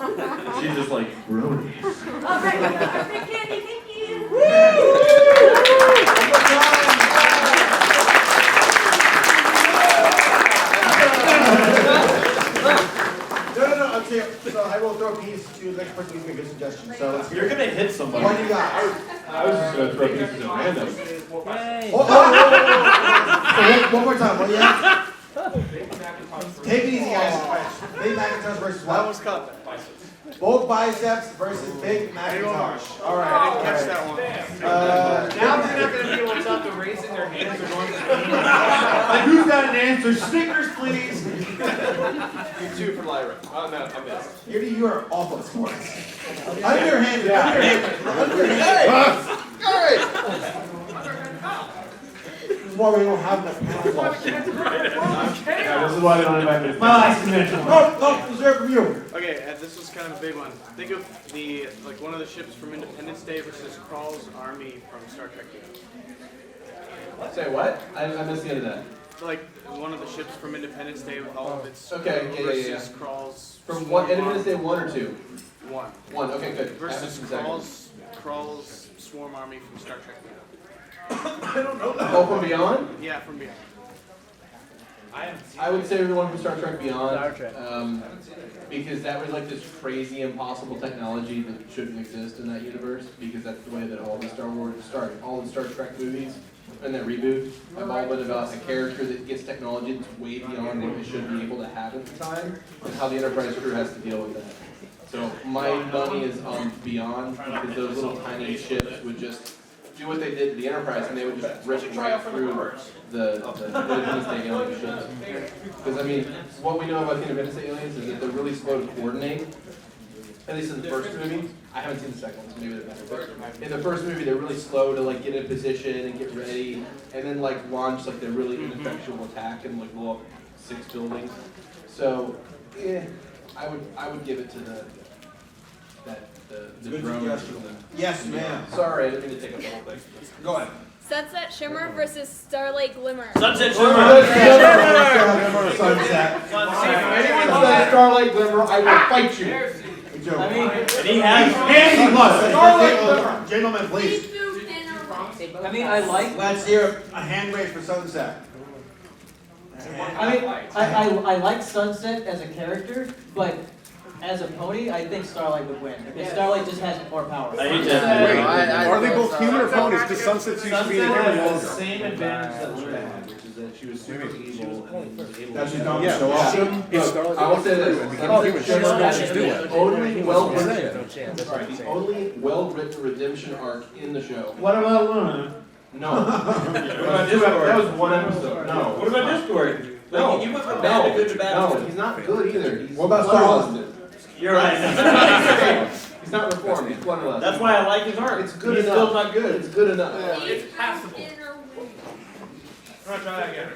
She's just like, Brony. All right, candy, thank you. No, I'll tell you. So I will throw a piece to the next person who's making a good suggestion. So let's You're gonna hit somebody. What do you got? I was just gonna throw pieces at random. So one more time. What do you have? Take it easy, guys. Big Macintosh versus what? Almost caught that. Bulk biceps versus big Macintosh. All right. I didn't catch that one. Now they're not going to be able to stop the raising their hands or going to like, who's got an answer? Snickers, please. You two for Lyra. Oh, no, I missed. You are awful at sports. Underhanded. Underhanded. Hey! This is why we don't have enough paddle. Yeah, this is why they don't invite me. My last dimension. No, reserve from you. Okay, this was kind of a big one. Think of the one of the ships from Independence Day versus Krall's army from Star Trek 2. Say what? I missed the end of that. Like one of the ships from Independence Day with all of its Okay, versus Krall's. From what, Independence Day 1 or 2? 1. 1, okay, good. Versus Krall's swarm army from Star Trek 2. I don't know that. Oh, from Beyond? Yeah, from Beyond. I would say the one from Star Trek Beyond, because that was like this crazy, impossible technology that shouldn't exist in that universe, because that's the way that all the all the Star Trek movies and that reboot have all been about a character that gets technology that's way beyond what they should be able to have at the time, and how the Enterprise crew has to deal with that. So my money is on Beyond, because those little tiny ships would just do what they did to the Enterprise, and they would just rip right through the Independence Day alien ships. Because I mean, what we know about the Independence Day aliens is that they're really slow to coordinate. At least in the first movie. I haven't seen the second one, so maybe they're better. But in the first movie, they're really slow to like get in position and get ready, and then like launch like their really ineffectual attack and like blow up 6 buildings. So, I would give it to the drone. Yes, ma'am. Sorry, I didn't mean to take up the whole thing. Go ahead. Sunset Shimmer versus Starlight Glimmer. Sunset Shimmer. Sunset. If anyone says Starlight Glimmer, I will fight you. I mean, and he has Andy must. Starlight Glimmer. Gentlemen, please. I mean, I like. Let's hear a hand raise for Sunset. I mean, I like Sunset as a character, but as a pony, I think Starlight would win. Because Starlight just has more power. I hate that. Wait, are they both human or ponies? Because Sunset seems to be a human has the longer. same advantage that Luna had, which is that she was super evil and was able That she's to. not Yeah, show off. I will say this. The only well-written redemption arc in the show. What about Luna? No. That was one episode. No. What about Discord? No. Like, you went from bad to good to bad. No, he's not good either. He's What about Starlight? You're right. He's not reformed. He's bloodlust. That's why I like his art. It's good He's enough. still not good. It's good enough. It's passable. I'm gonna try that again.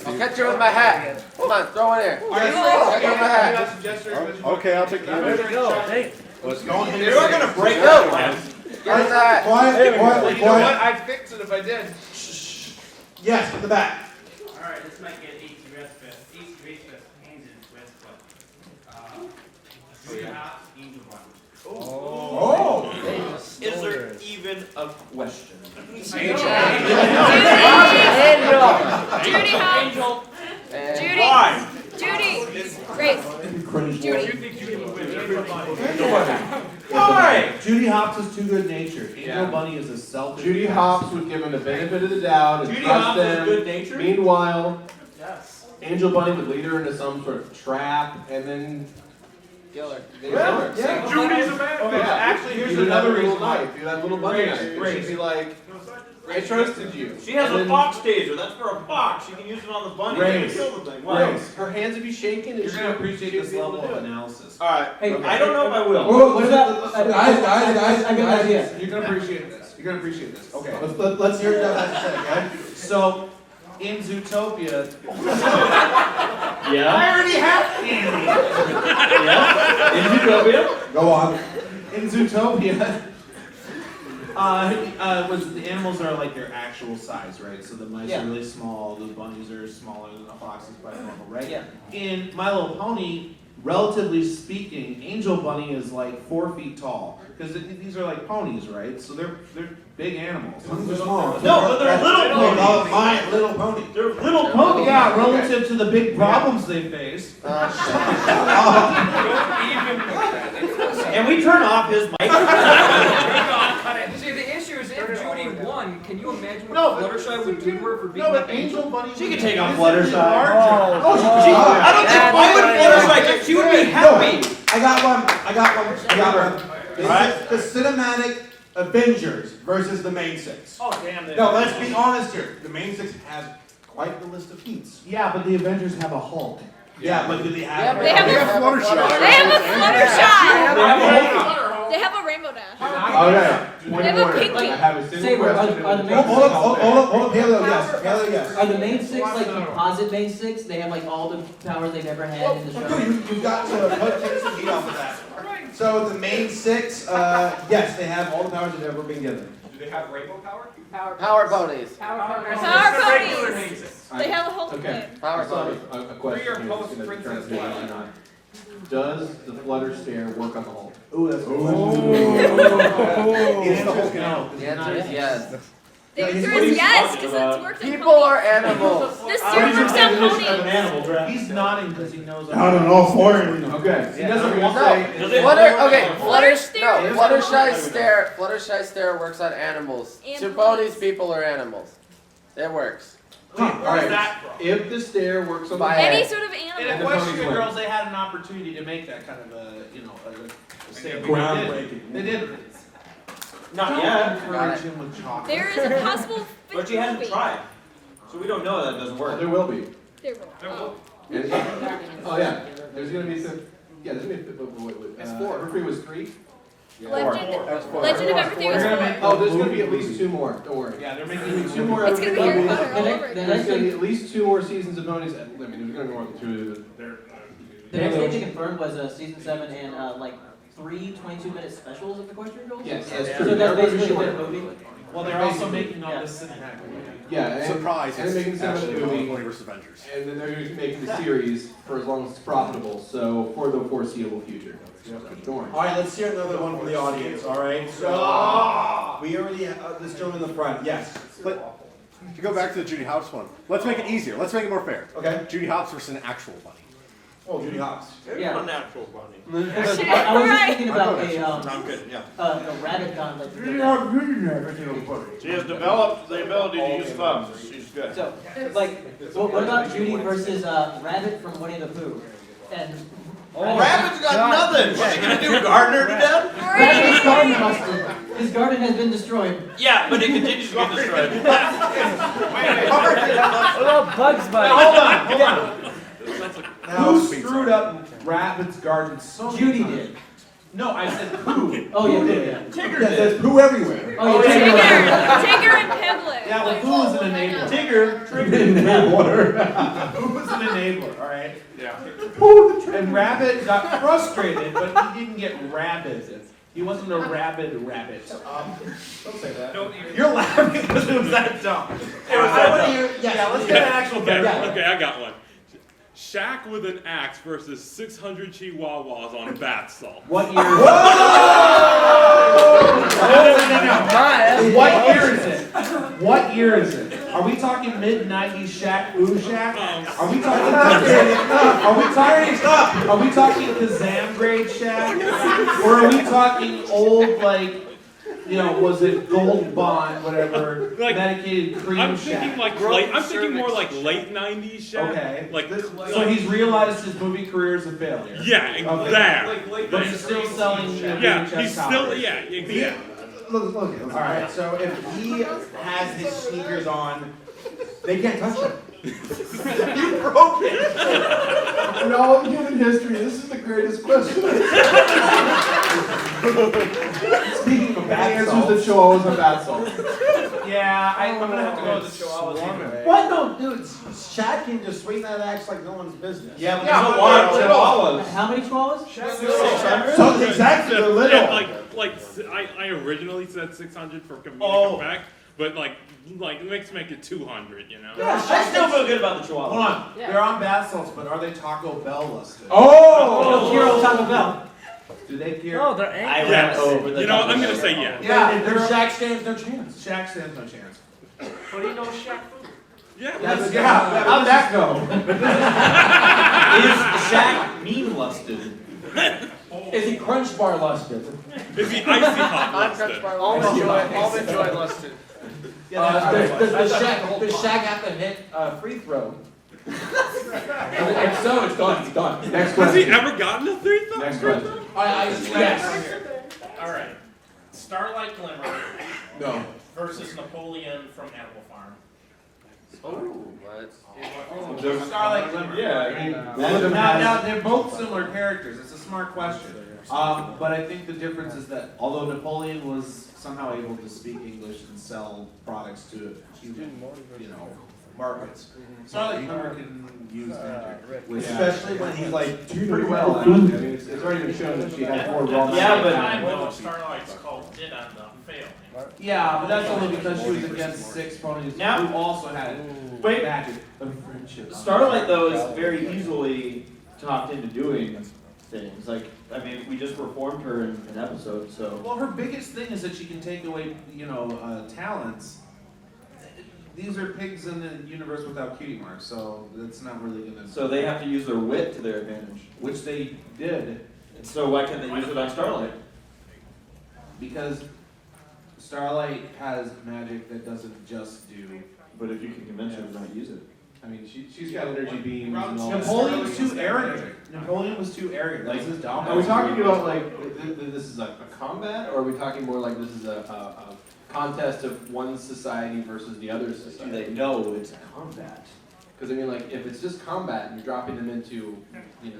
I'll catch you with my hat. Come on, throw it here. Catch you with my hat. Okay, I'll take the Let's go. You are gonna break Go. up, man. Give us that. Quiet, You know what? quiet. I'd fix it if I did. Yes, in the back. Alright, this might get ACRacebest. ACRacebest hands in West Club. Angel One. Oh. Is there even a question? Judy Hop. Judy. Why? Judy. Grace. Judy. Why? Judy Hopps is too good natured. Angel Bunny is a selfish. Judy Hopps would give him the benefit of the doubt and Judy trust Hopps is them. good natured? Meanwhile, Yes. Angel Bunny would lead her into some sort of trap and then Kill her. Yeah. Judy's a man. Okay, actually, here's you would have another a little reason why. knife. You have a little bunny knife. Grace. She'd be like, I trusted you. She has And a then- fox taser. That's for a fox. She can use it on the bunny. Race. Kill the thing. What? Race. Her hands would be shaking. And You're she'll gonna appreciate this level of analysis. All right. Hey, I don't know if I will. What about guys, I got guys. an idea. You're gonna appreciate this. You're gonna appreciate this. Okay. Let's hear what Jeff has to say, okay? So, in Zootopia. Yeah. I already have candy. Yeah. In Zootopia. Go on. In Zootopia. Was the animals are like their actual size, right? So the mice Yeah. are really small, the bunnies are smaller than the foxes by normal, right? Yeah. In My Little Pony, relatively speaking, Angel Bunny is like 4 feet tall because these are like ponies, right? So they're big animals. They're small. No, but they're little ponies. My Little Pony. They're little ponies. Yeah, relative to the big problems they face. And we turn off his mic. See, the issue is if Judy won, can you imagine what No, but- Fluttershy would do to her for being No, but that Angel Bunny. She can take on is Fluttershy. larger. Oh, I don't think why would Fluttershy? She would be happy. I got one. This Alright. is the cinematic Avengers versus the main six. Oh damn! No, let's be honest here. The main six has quite the list of feats. Yeah, but the Avengers have a Hulk. Yeah, but do they have? They have a Fluttershy. They have a Fluttershy. They have a Rainbow Dash. Okay. They have a pink I have a Saber, are the main Hold up, Paleo, yes. Paleo, yes. Are the main six like composite main six? They have like all the powers they've ever had in the show. You've got to take some heat off of that. So the main six, yes, they have all the powers that have ever been given. Do they have rainbow power? Power ponies. Power ponies. They have a whole Okay. thing. Power ponies. A question Pre or here, post it's gonna Princess determine whether or Twilight? not. Does the flutter stare work on the Hulk? Ooh, that's It's the Hulk now. The answer is yes. The answer What are you is yes, talking because about? it's worked on People are animals. The steer works on ponies. Animal draft. He's nodding because he knows. I don't know for it. Okay. He doesn't want No. to. Does it Flutter, work on okay, the Hulk? Fluttershy stare works on animals. And To ponies. ponies, people are animals. It works. Alright, if the stare works on the By Hulk, Any sort of In animal. Equestria Girls, they had an opportunity to make that kind of a statement. Groundbreaking. They did. Not yet. Encourage him with chocolate. There is a possible But she hasn't tried, so we don't know that doesn't work. there will be. There will. Oh yeah, there's gonna be some. Yeah, there's gonna be. It's 4. Evergreen was 3. Legend of Everything is We're gonna 4. make Oh, there's gonna be at least 2 more. Don't worry. Yeah, they're making 2 more. It's gonna be Harry Potter all over There's again. gonna be at least 2 more seasons of ponies. I mean, there's gonna be more than 2. The next thing they confirmed was season 7 and like 3 22-minute specials of Equestria Girls. Yes, that's So true. that's basically Short. a movie. Well, they're also making all this cinematic movie. Yeah, and, Surprise, and they're making it's some of actually the movie, Pony vs. Avengers. and then they're going to be making the series for as long as it's profitable. So for the foreseeable future. Don't worry. All right, let's hear another one from the audience. All right, so we already this gentleman in the front. Yes, but To go back to the Judy Hopps one, let's make it easier. Let's make it more fair. okay. Judy Hopps versus an actual bunny. Oh, Judy Hopps. Yeah. A natural bunny. I was just thinking about I'm good. Yeah. a rabbit gauntlet. She has developed the ability to use thumbs. She's good. So, like, what about Judy versus Rabbit from Winnie the Pooh? And Rabbit's got nothing. What's he gonna do? Garden her to death? Rabbit's garden busted. His garden has been destroyed. Yeah, but it continues to get destroyed. What about Bugs Bunny? Hold on. Now, Who screwed up Rabbit's garden so many Judy times? did. No, I said Pooh. Oh yeah, yeah. Tigger Yeah, did. there's poo everywhere. Oh yeah. Tigger and Piglet. Yeah, well, Pooh was an enabler. Tigger, Trigger. Pooh was an enabler, alright? Yeah. And Rabbit got frustrated, but he didn't get rabid. He wasn't a rabid rabbit. Don't say that. You're laughing because it was that dumb. It was that dumb. Yeah, let's get an actual Okay, better. okay, I got one. Shaq with an axe versus 600 chihuahuas on a bath salt. What year is it? No. What year is it? What year is it? Are we talking mid-90s Shaq, Ooh Shaq? Are we talking Kazam grade Shaq? Or are we talking old, like, you know, was it Gold Bond, whatever, Like, medicated cream I'm Shaq? thinking like I'm thinking more like late 90s Shaq. Okay. Like So he's realized his movie career is a failure. yeah, and Okay. there. But he's still selling Yeah, VHS he's still copies. yeah, exactly. All right, so if he has his sneakers on, they can't touch him. You broke it. In all of human history, this is the greatest question. Speaking of The bath answer salts. is the chihuahuas are bath salts. Yeah, I'm gonna have to go with the chihuahuas anyway. What? No, dude, Shaq can just swing that axe like no one's business. Yeah, but Yeah, there's but a lot of they're little. chihuahuas. How many chihuahuas? 600? So exactly, they're little. Yeah, I originally said 600 for comedic effect, but let's make it 200, you know? Yeah, I still feel good about the chihuahuas. Hold on, they're on bath salts, but are they Taco Bell listed? Oh, Kiro Taco Bell. Do they care? No, they're I angry. went over the You know, top I'm of gonna that. say yes. Yeah, Then Shaq stands no chance. Shaq stands no chance. But he knows Shaq food. Yeah. How'd that go? Is Shaq mean lusted? Is he Crunch Bar lusted? Is he icy hot I'm lusted? Crunch Bar. Almond Joy lusted. Does Shaq have to hit a free throw? If so, it's done. It's done. Next Has he question. ever gotten a three throw? Next question. Yes. All right. Starlight Glimmer No. versus Napoleon from Animal Farm. Starlight Glimmer. Yeah, I mean, one of them Now, has. they're both similar characters. It's a smart question. But I think the difference is that although Napoleon was somehow able to speak English and sell products to human, markets, Starlight Glimmer can use magic. Especially when he's like, Pretty well, actually. I mean, it's already been shown that she has more raw. Yeah, but- Time though, Starlight's called did end up failing. Yeah, but that's only because she was against 6 ponies Now- who also had Wait. magic of friendship. Starlight, though, is very easily talked into doing things. Like, I mean, we just reformed her in an episode, so. Well, her biggest thing is that she can take away, talents. These are pigs in the universe without cutie marks, so that's not really gonna. So they have to use their wit to their advantage. Which they did, And so why can't they use it on Starlight? because Starlight has magic that doesn't just do. But if you can convince her to not use it. I mean, she's got energy beams and all that. Napoleon was too arrogant. Napoleon was too arrogant. Like, this is Are we dominant. talking about this is a combat, or are we talking more like this is a contest of one society versus the other Do society? they know it's combat? Because I mean, like, if it's just combat and you're dropping them into, Yeah,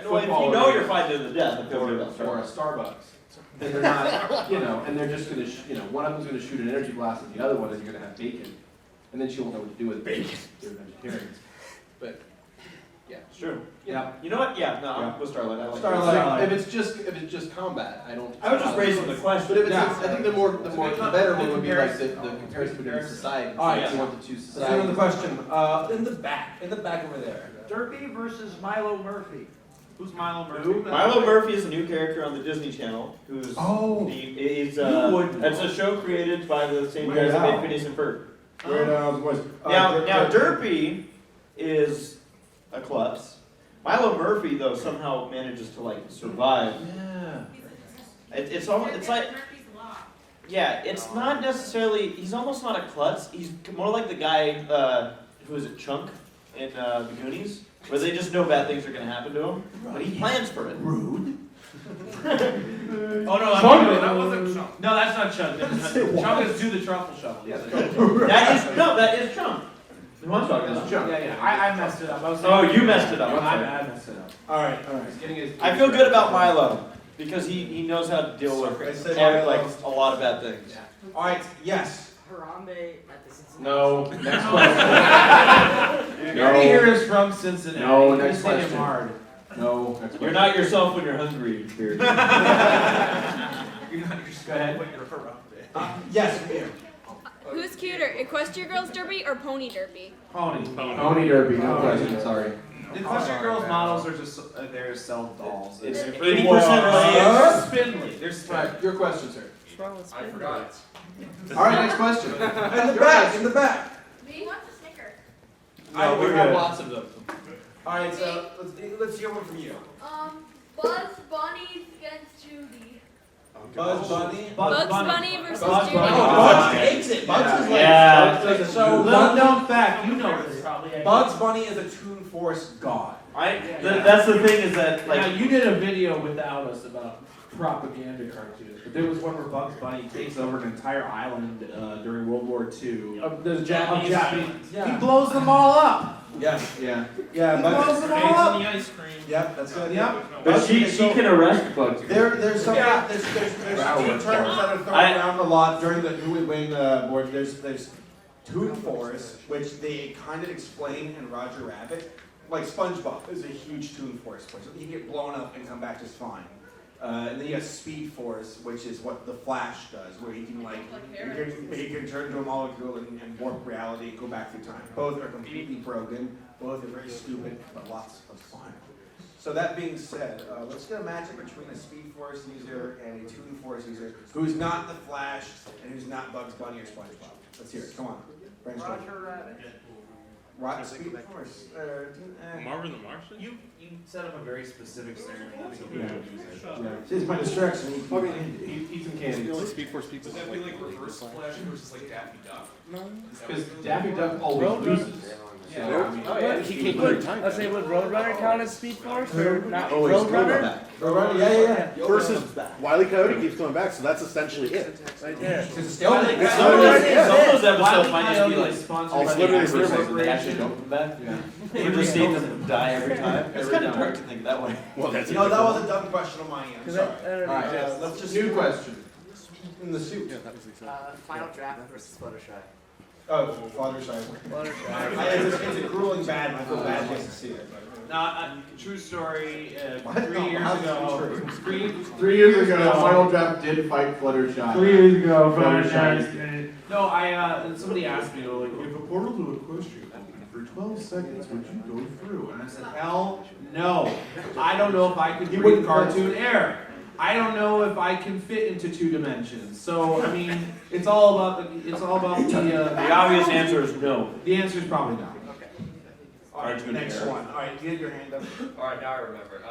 no, if you football know or- you're fighting to the death, I feel good about or a Starlight. Starbucks, then they're not, and they're just gonna, one of them's gonna shoot an energy blast at the other one, and you're gonna have bacon, and then she won't know what to do with bacon. They're vegetarians, but yeah, It's true. Yeah. You know what? Yeah, no, I'm with Starlight. I like Starlight. If it's just combat, I don't. I was just raising the question. But if it's, Yeah. I think the better one would be like the comparison between societies. All right, If you want to choose Let's society. go to the question. In the back over there. Derby versus Milo Murphy. Who's Milo Murphy? Milo Murphy is a new character on the Disney Channel who's he's it's a show created by the same guys that made Phineas and Ferb. Now Derpy is a klutz. Milo Murphy though somehow manages to like survive. Yeah. It's almost it's like yeah, it's not necessarily he's almost not a klutz. He's more like the guy who is it Chunk in the Goonies, where they just know bad things are gonna happen to him, but he plans for it. Rude. Oh no, that wasn't Chunk. No, that's not Chunk. Chunk is do the truffle shovel. Yeah, That is Chunk. The one talking is Chunk. yeah. I messed it up. I was Oh, you messed it up. I messed it up. All right. He's getting his. I feel good about Milo because he knows how to deal with like a lot of bad things. All right. Yes. Harambe at the Cincinnati. No. Next question. You already hear us from Cincinnati. No, You next say him question. hard. No. Next question. You're not yourself when you're hungry. Period. You're not Go ahead. Yes. Here. Who's cuter, Equestria Girls Derby or Pony Derby? Pony. Pony Derby. No question. Sorry. The Equestria Girls models are just there to sell dolls. It's They're 80% spindly. They're All spindly. right, your question, sir. I forgot. All right, next question. In the back. In the back. Me wants a Snicker. No, we have lots of them. All right. So let's hear one from you. Buzz Bunny against Judy. Buzz Bunny. Bugs Bunny versus Buzz Judy. Bunny. Bugs hates it. Bugs is like. Yeah. So Little known fact, you know this. Bugs Bunny is a Toon Force god. That's the thing is that Now like you did a video without us about propaganda cartoon, but there was one where Bugs Bunny takes over an entire island during World War II. The Japanese. He blows them all up. Yeah. Yeah. Yeah, He but blows them all up. the ice cream. Yep, that's good. Yep. But she can arrest Bugs. There's some Yeah. there's two terms that are thrown around a lot during the Who Would Win board. There's Toon Force, which they kind of explain in Roger Rabbit. Like SpongeBob is a huge Toon Force person. He can get blown up and come back just fine. And then you have Speed Force, which is what the Flash does, where he can he can turn into a molecule and warp reality and go back through time. Both are completely broken. Both are very stupid, but lots of fun. So that being said, let's get a matchup between a Speed Force user and a Toon Force user who's not the Flash and who's not Bugs Bunny or SpongeBob. Let's hear it. Come on. Brainstorm. Roger Rabbit. Speed Force. Marvin the Martian? You set up a very specific scenario. It's my distraction. Eat some candy. Speed Force people. Would that be like Reverse Flash versus like Daffy Duck? Because Daffy Duck always loses. Yeah, I mean, Oh yeah, He can't clear time. let's say would Roadrunner count as Speed Force or not? Oh, he's Roadrunner? Yeah. Versus Wile E. Coyote keeps coming back, so that's essentially it. Right there. Some of those episodes might just be like sponsored It's by literally the a Corporation. they actually don't come back. You just see them die every time. It's kind of dark to think that way. Well, that's No, that was a dumb question on my end. Sorry. Alright, Let's just new question. in the suit. Yeah, that was exactly. Final draft versus Fluttershy. Oh, Fluttershy. It's a grueling bad. I feel bad just to see it. No, true story. What? 3 years How's it ago, true? 3 years ago, Final Draft did fight Fluttershy. 3 years ago, Fluttershy. no, somebody asked me, like, if a portal to Equestria for 12 seconds, would you go through? And I said, hell no. I don't know if I could read cartoon air. I don't know if I can fit into 2 dimensions. So, I mean, it's all about The obvious answer is no. The answer is probably not. All right, next one. All right, get your hand up. Alright, now I remember.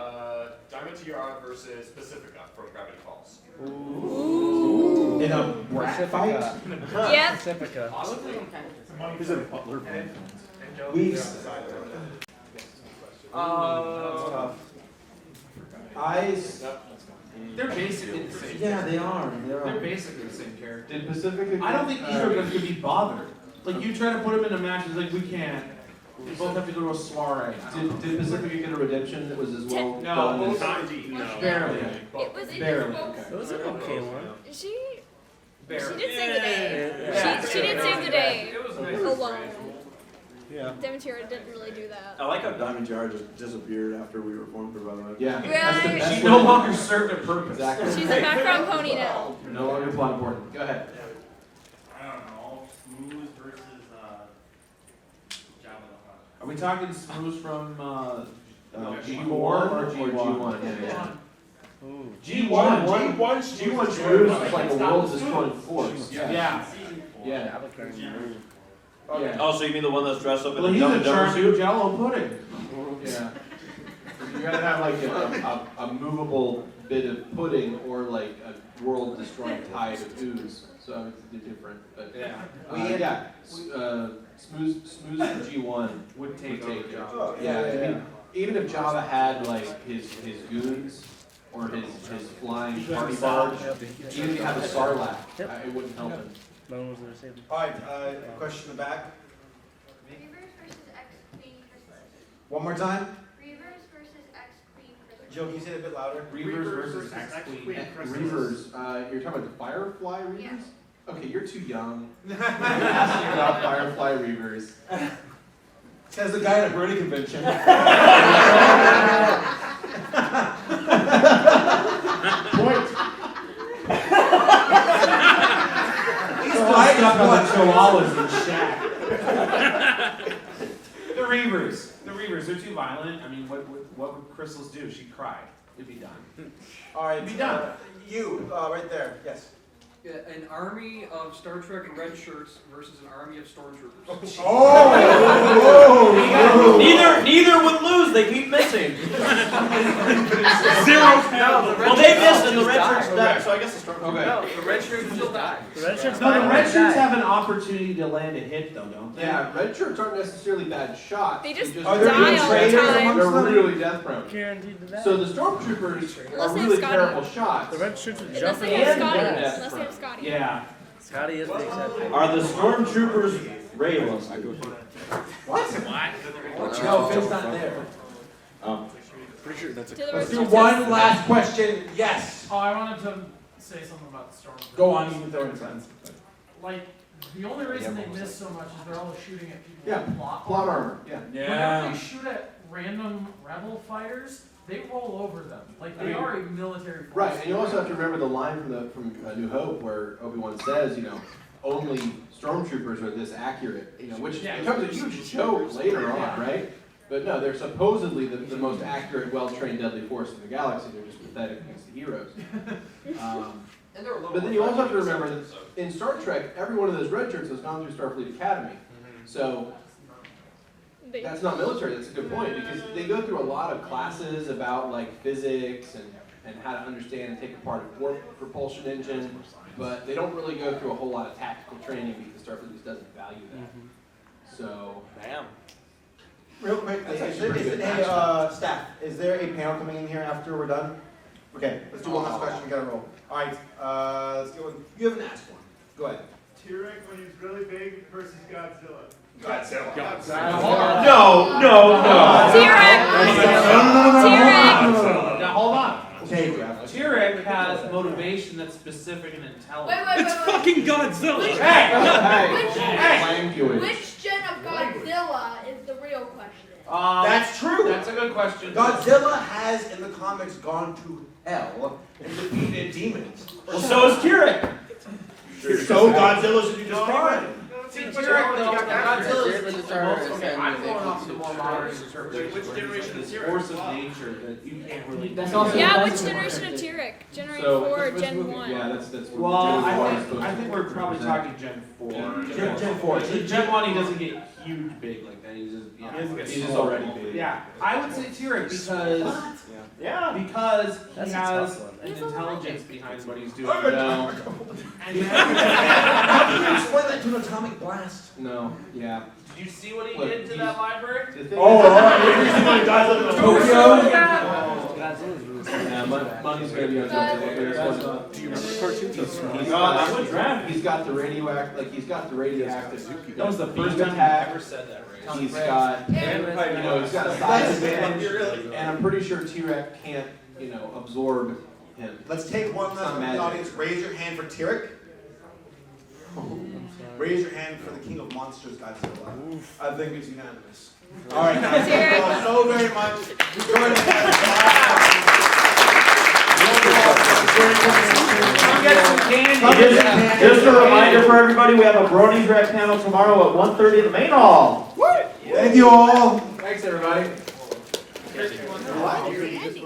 Diamond Tiara versus Pacifica from Gravity Falls. In a brat fight? Yep. Pacifica. He's a butler. Eyes. They're basically the same. Yeah, they are. They're basically the same character. Did Pacifica? I don't think either of them could be bothered. Like, you try to put them in a match, it's like, we can't. They both have to go to a soiree. Did Pacifica get a redemption that was as well No, done as- barely. It was Barely. It was an okay one. She Barely. did save the day. Yeah. She did save the day It was nice. alone. Yeah. Demetira didn't really do that. I like how Diamond Tiara just disappeared after we reformed her, by the way. Yeah. Right. She no longer served a purpose. Exactly. She's a background pony now. No longer plot important. Go ahead. I don't know. Smooth versus Jabba the Hutt. Are we talking Smooth from G4 or G1? Yeah. G1. G1 Smooth is like a world destroying force. Yeah. Yeah. Okay. Oh, so you mean the one that's dressed up in Well, the he's Dumb a and Dumber charming suit? Jello pudding. Yeah. You gotta have like a movable bit of pudding or like a world destroying tide of ooze. So it's different. But Yeah. Smooth for G1 Would take would over take it. Jabba. I mean, even if Java had like his goons or his flying party barge, even if he had a Sarlacc, it wouldn't help him. No one was gonna say that. All right, question in the back. Reavers versus X-Queen Chrysalis. One more time. Reavers versus X-Queen Chrysalis. Joe, can you say it a bit louder? Reavers versus X-Queen. Reavers, you're talking about the Firefly Reavers? Yeah. Okay, you're too young. You're asking about Firefly Reavers. Says the guy at a Brony convention. Point. He's stuck on the chihuahuas and Shaq. The Reavers, they're too violent. I mean, what would Chrysalis do? She'd cry. It'd be done. All right, It'd be done. You, right there. Yes. An army of Star Trek red shirts versus an army of stormtroopers. Neither would lose. They keep missing. Zero. Well, they missed and the red shirts died. So I guess the stormtroopers. Okay. No, the red shirts will die. The red shirts No, the might red die. shirts have an opportunity to land a hit though, don't they? Yeah, red shirts aren't necessarily bad shots. They just Are there die good all the traders time. amongst They're them? really death prone. Guaranteed to die. So the stormtroopers Unless are they have really Scotty. terrible shots. The red shirts would Unless jump they in. have Yeah. Scotty. Yeah. Unless they have Scotty. Yeah. Scotty is the exception. Are the stormtroopers rayless? No, Phil's not there. Pretty sure that's a. Do the Let's red do shirts one have- last question. Yes. Oh, I wanted to say something about the storm. Go on, you can throw in sense. Like, the only reason they miss so much is they're always shooting at people Yeah, with plot plot armor. Yeah. Whenever they shoot at random rebel fighters, they roll over them. Like, they are a military force. Right, and you also have to remember the line from New Hope where Obi-Wan says, only stormtroopers are this accurate, which becomes a huge joke later on, right? But no, they're supposedly the most accurate, well-trained, deadly force in the galaxy. They're just pathetic against the heroes. But then you also have to remember that in Star Trek, every one of those red shirts has gone through Starfleet Academy. So that's not military. That's a good point because they go through a lot of classes about like physics and how to understand and take apart a warp propulsion engine, but they don't really go through a whole lot of tactical training because Starfleet just doesn't value that. So, Damn. Real quick, That's hey, actually pretty good staff, is there a panel coming in here after we're done? Okay, let's do one last question, we gotta roll. Alright, let's get one, you haven't asked one, go ahead. T-Rex when he's really big versus Godzilla. Godzilla. No. T-Rex. Now hold on. Okay, Jeff. T-Rex has motivation that's specific and intelligent. Wait. Fucking Godzilla! Which gen of Godzilla is the real question? That's true. That's a good question. Godzilla has in the comics gone to hell and defeated demons. Well, so is T-Rex. So Godzilla's who you just described. See, T-Rex though, Certainly Godzilla's the Star Wars okay, and I'm they going keep off the more it modern short. interpretation. Which generation is T-Rex? Force of nature that you can't really. That's also Yeah, the which best generation of T-Rex? Generation So- 4 or Gen 1? Yeah, that's what Well, Gen 4 is I supposed think to we're probably represent. talking Gen 4. Gen 4. Gen 1 he doesn't get huge big like that. He's just already big. Yeah, I would say T-Rex because because That's he a has tough one. an intelligence behind what he's doing. No, And How can you explain that to an atomic blast? no, yeah. did you see what he Look, did to he's- that library? The thing Oh, is- alright. Tokyo? Godzilla's really Yeah, money's gonna be on Tokyo. Do you remember the cartoons? I would draft. He's got the radioactive, That was the first beam time attack. I ever said that, right? He's got, he's got a size advantage, and I'm pretty sure T-Rex can't, absorb him. Let's take one last from the Magic. audience. Raise your hand for Tyrek. Raise your hand for the King of Monsters, Godzilla. I think it's unanimous. All right, guys. Thank you all so very much for joining Come get some candy. Just a reminder for everybody, we have a Brony's Rec panel tomorrow at 1:30 in the main hall. Thank you all. Thanks, everybody. Andy.